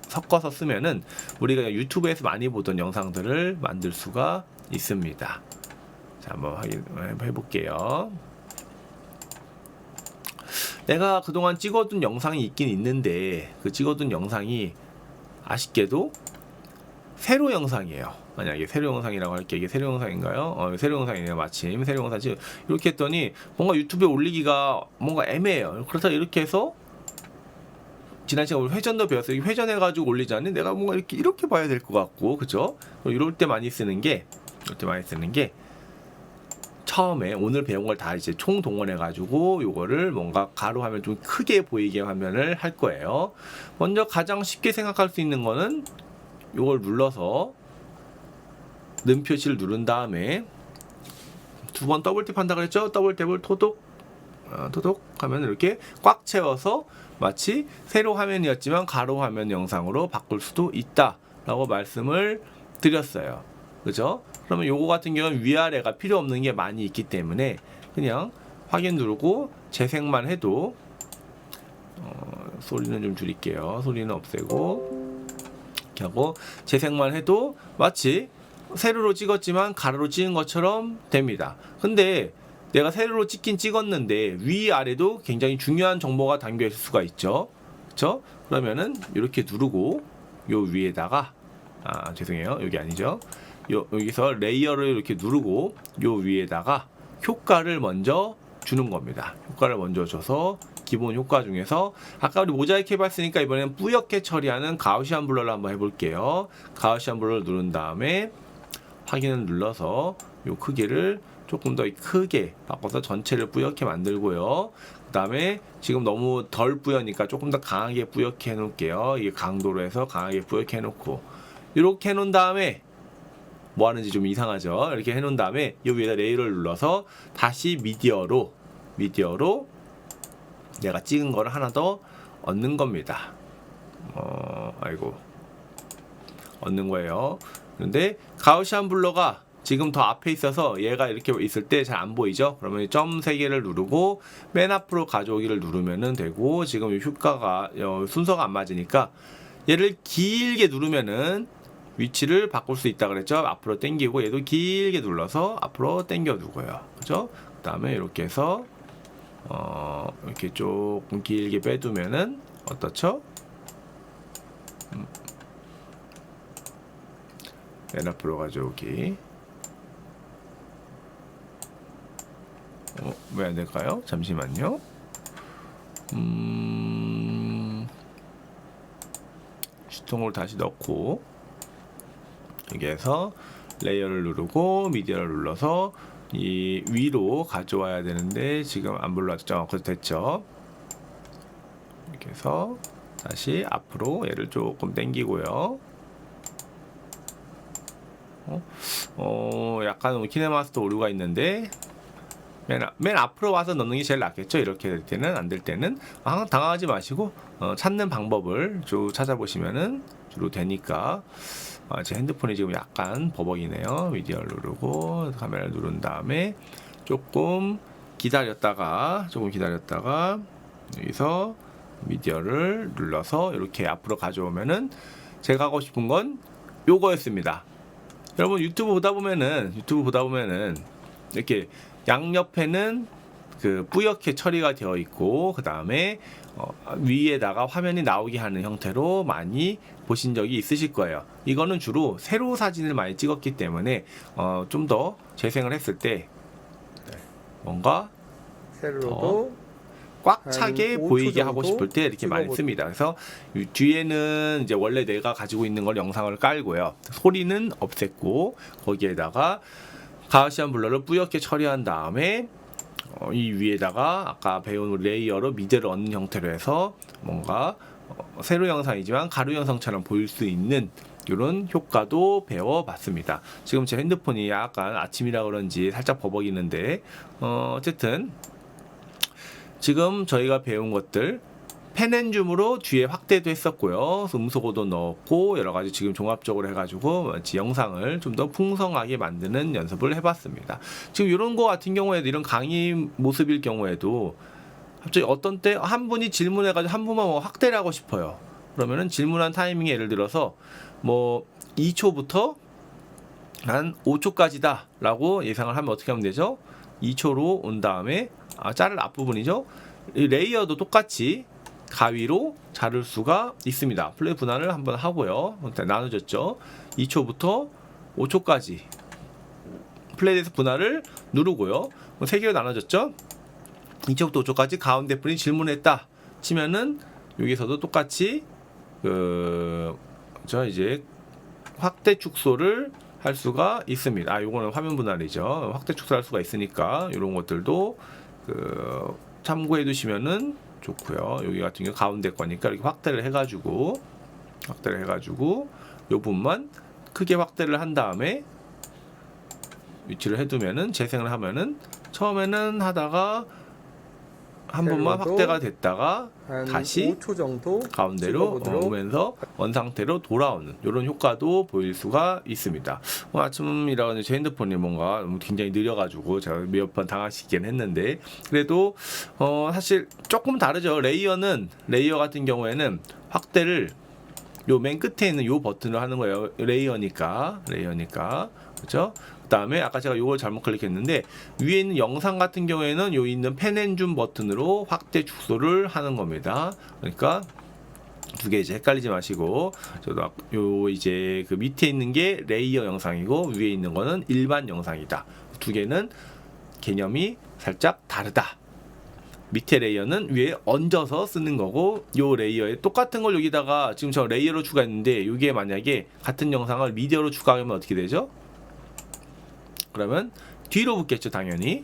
섞어서 쓰면은 우리가 유튜브에서 많이 보던 영상들을 만들 수가 있습니다. 자, 한번 해볼게요. 내가 그동안 찍어둔 영상이 있긴 있는데 그 찍어둔 영상이 아쉽게도 세로 영상이에요. 만약에 세로 영상이라고 할게. 이게 세로 영상인가요? 세로 영상이네요. 마침 세로 영상 지금 이렇게 했더니 뭔가 유튜브에 올리기가 뭔가 애매해요. 그래서 이렇게 해서 지난 시간에 회전도 배웠어요. 회전해가지고 올리지 않는 내가 뭔가 이렇게 봐야 될 것 같고, 그죠? 이럴 때 많이 쓰는 게 처음에 오늘 배운 걸 다 이제 총동원해가지고 요거를 뭔가 가로 화면 좀 크게 보이게 화면을 할 거예요. 먼저 가장 쉽게 생각할 수 있는 거는 요걸 눌러서 는 표시를 누른 다음에 두 번 더블 탭 한다 그랬죠? 더블 탭을 토독 하면 이렇게 꽉 채워서 마치 세로 화면이었지만 가로 화면 영상으로 바꿀 수도 있다 라고 말씀을 드렸어요. 그죠? 그러면 요거 같은 경우는 위아래가 필요 없는 게 많이 있기 때문에 그냥 확인 누르고 재생만 해도 소리는 좀 줄일게요. 소리는 없애고 이렇게 하고 재생만 해도 마치 세로로 찍었지만 가로로 찍은 것처럼 됩니다. 근데 내가 세로로 찍긴 찍었는데 위아래도 굉장히 중요한 정보가 담겨 있을 수가 있죠. 그렇죠? 그러면은 이렇게 누르고 요 위에다가 죄송해요. 여기 아니죠. 여기서 레이어를 이렇게 누르고 요 위에다가 효과를 먼저 주는 겁니다. 효과를 먼저 줘서 기본 효과 중에서 아까 우리 모자이크 해봤으니까 이번에는 뿌옇게 처리하는 가우시안 블러를 한번 해볼게요. 가우시안 블러를 누른 다음에 확인을 눌러서 요 크기를 조금 더 크게 바꿔서 전체를 뿌옇게 만들고요. 그 다음에 지금 너무 덜 뿌여니까 조금 더 강하게 뿌옇게 해놓을게요. 이게 강도로 해서 강하게 뿌옇게 해놓고 이렇게 해놓은 다음에 뭐 하는지 좀 이상하죠. 이렇게 해놓은 다음에 이 위에다 레이어를 눌러서 다시 미디어로 내가 찍은 거를 하나 더 얻는 겁니다. 얻는 거예요. 그런데 가우시안 블러가 지금 더 앞에 있어서 얘가 이렇게 있을 때 잘 안 보이죠? 그러면 점 3개를 누르고 맨 앞으로 가져오기를 누르면 되고, 지금 효과가 순서가 안 맞으니까 얘를 길게 누르면은 위치를 바꿀 수 있다 그랬죠? 앞으로 당기고 얘도 길게 눌러서 앞으로 당겨 두고요. 그죠? 그 다음에 이렇게 해서 이렇게 조금 길게 빼두면은 어떻죠? 맨 앞으로 가져오기. 왜 안 될까요? 잠시만요. 시통을 다시 넣고 여기에서 레이어를 누르고 미디어를 눌러서 이 위로 가져와야 되는데 지금 안 불렀죠? 그래서 됐죠? 이렇게 해서 다시 앞으로 얘를 조금 당기고요. 약간 키네마스터 오류가 있는데 맨 앞으로 와서 넣는 게 제일 낫겠죠. 이렇게 될 때는, 안 될 때는 당황하지 마시고 찾는 방법을 쭉 찾아보시면은 주로 되니까. 제 핸드폰이 지금 약간 버벅이네요. 미디어를 누르고 카메라를 누른 다음에 조금 기다렸다가 여기서 미디어를 눌러서 이렇게 앞으로 가져오면은 제가 하고 싶은 건 요거였습니다. 여러분 유튜브 보다 보면은 이렇게 양옆에는 그 뿌옇게 처리가 되어 있고, 그 다음에 위에다가 화면이 나오게 하는 형태로 많이 보신 적이 있으실 거예요. 이거는 주로 세로 사진을 많이 찍었기 때문에 좀 더 재생을 했을 때 뭔가 세로도 꽉 차게 한 5초 보이게 하고 정도 싶을 때 이렇게 많이 찍어보- 씁니다. 그래서 이 뒤에는 이제 원래 내가 가지고 있는 걸 영상을 깔고요. 소리는 없앴고 거기에다가 가우시안 블러를 뿌옇게 처리한 다음에 이 위에다가 아까 배운 레이어로 미디어를 얻는 형태로 해서 뭔가 세로 영상이지만 가로 영상처럼 보일 수 있는 이런 효과도 배워봤습니다. 지금 제 핸드폰이 약간 아침이라 그런지 살짝 버벅이는데 어쨌든 지금 저희가 배운 것들 펜앤줌으로 뒤에 확대도 했었고요. 음소거도 넣었고 여러 가지 지금 종합적으로 해가지고 영상을 좀 더 풍성하게 만드는 연습을 해봤습니다. 지금 이런 거 같은 경우에도, 이런 강의 모습일 경우에도 갑자기 어떤 때 한 분이 질문해가지고 한 분만 뭐 확대를 하고 싶어요. 그러면은 질문한 타이밍에 예를 들어서 뭐 2초부터 한 5초까지다 라고 예상을 하면 어떻게 하면 되죠? 2초로 온 다음에 자를 앞부분이죠. 이 레이어도 똑같이 가위로 자를 수가 있습니다. 플레이 분할을 한번 하고요. 나눠졌죠. 2초부터 5초까지 플레이에서 분할을 누르고요. 3개로 나눠졌죠. 2초부터 5초까지 가운데 분이 질문했다 치면은 여기서도 똑같이 이제 확대 축소를 할 수가 있습니다. 요거는 화면 분할이죠. 확대 축소할 수가 있으니까 이런 것들도 참고해 두시면은 좋고요. 여기 같은 경우 가운데 거니까 이렇게 확대를 해가지고 요 부분만 크게 확대를 한 다음에 위치를 해두면은 재생을 하면은 처음에는 하다가 한 번만 세로도 확대가 됐다가 한 다시 5초 정도 가운데로 찍어보도록. 오면서 원상태로 돌아오는 이런 효과도 보일 수가 있습니다. 아침이라고 제 핸드폰이 뭔가 굉장히 느려가지고 제가 몇 번 당하시긴 했는데 그래도 사실 조금 다르죠. 레이어 같은 경우에는 확대를 요 맨 끝에 있는 요 버튼을 하는 거예요. 레이어니까 그렇죠? 그다음에 아까 제가 요걸 잘못 클릭했는데 위에 있는 영상 같은 경우에는 요 있는 펜앤줌 버튼으로 확대 축소를 하는 겁니다. 그러니까 두 개 이제 헷갈리지 마시고 저도 요 이제 그 밑에 있는 게 레이어 영상이고 위에 있는 거는 일반 영상이다. 두 개는 개념이 살짝 다르다. 밑에 레이어는 위에 얹어서 쓰는 거고 요 레이어에 똑같은 걸 여기다가 지금 저 레이어로 추가했는데 이게 만약에 같은 영상을 미디어로 추가하면 어떻게 되죠? 그러면 뒤로 붙겠죠. 당연히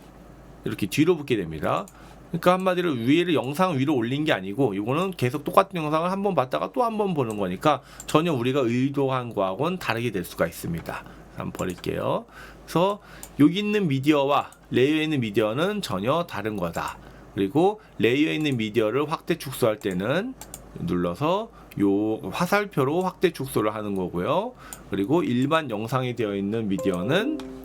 이렇게 뒤로 붙게 됩니다. 그러니까 한마디로 위를 영상 위로 올린 게 아니고 이거는 계속 똑같은 영상을 한번 봤다가 또 한 번 보는 거니까 전혀 우리가 의도한 거하고는 다르게 될 수가 있습니다. 한번 버릴게요. 그래서 여기 있는 미디어와 레이어에 있는 미디어는 전혀 다른 거다. 그리고 레이어에 있는 미디어를 확대 축소할 때는 눌러서 요 화살표로 확대 축소를 하는 거고요. 그리고 일반 영상이 되어 있는 미디어는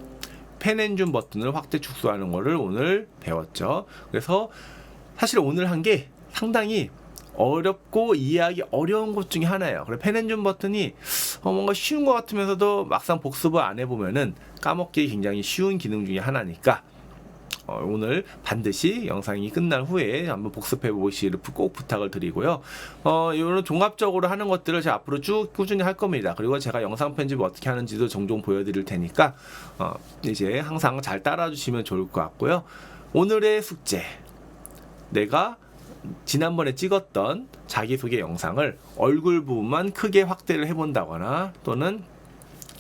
펜앤줌 버튼을 확대 축소하는 거를 오늘 배웠죠. 그래서 사실 오늘 한 게 상당히 어렵고 이해하기 어려운 것 중에 하나예요. 그래 펜앤줌 버튼이 뭔가 쉬운 것 같으면서도 막상 복습을 안 해보면은 까먹기 굉장히 쉬운 기능 중에 하나니까 오늘 반드시 영상이 끝난 후에 한번 복습해 보시기를 꼭 부탁을 드리고요. 이런 종합적으로 하는 것들을 제가 앞으로 쭉 꾸준히 할 겁니다. 그리고 제가 영상 편집을 어떻게 하는지도 종종 보여드릴 테니까 이제 항상 잘 따라 주시면 좋을 것 같고요. 오늘의 숙제, 내가 지난번에 찍었던 자기소개 영상을 얼굴 부분만 크게 확대를 해본다거나 또는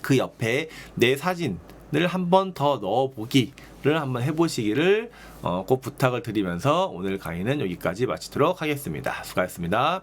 그 옆에 내 사진을 한 번 더 넣어보기를 한번 해보시기를 꼭 부탁을 드리면서 오늘 강의는 여기까지 마치도록 하겠습니다. 수고하셨습니다.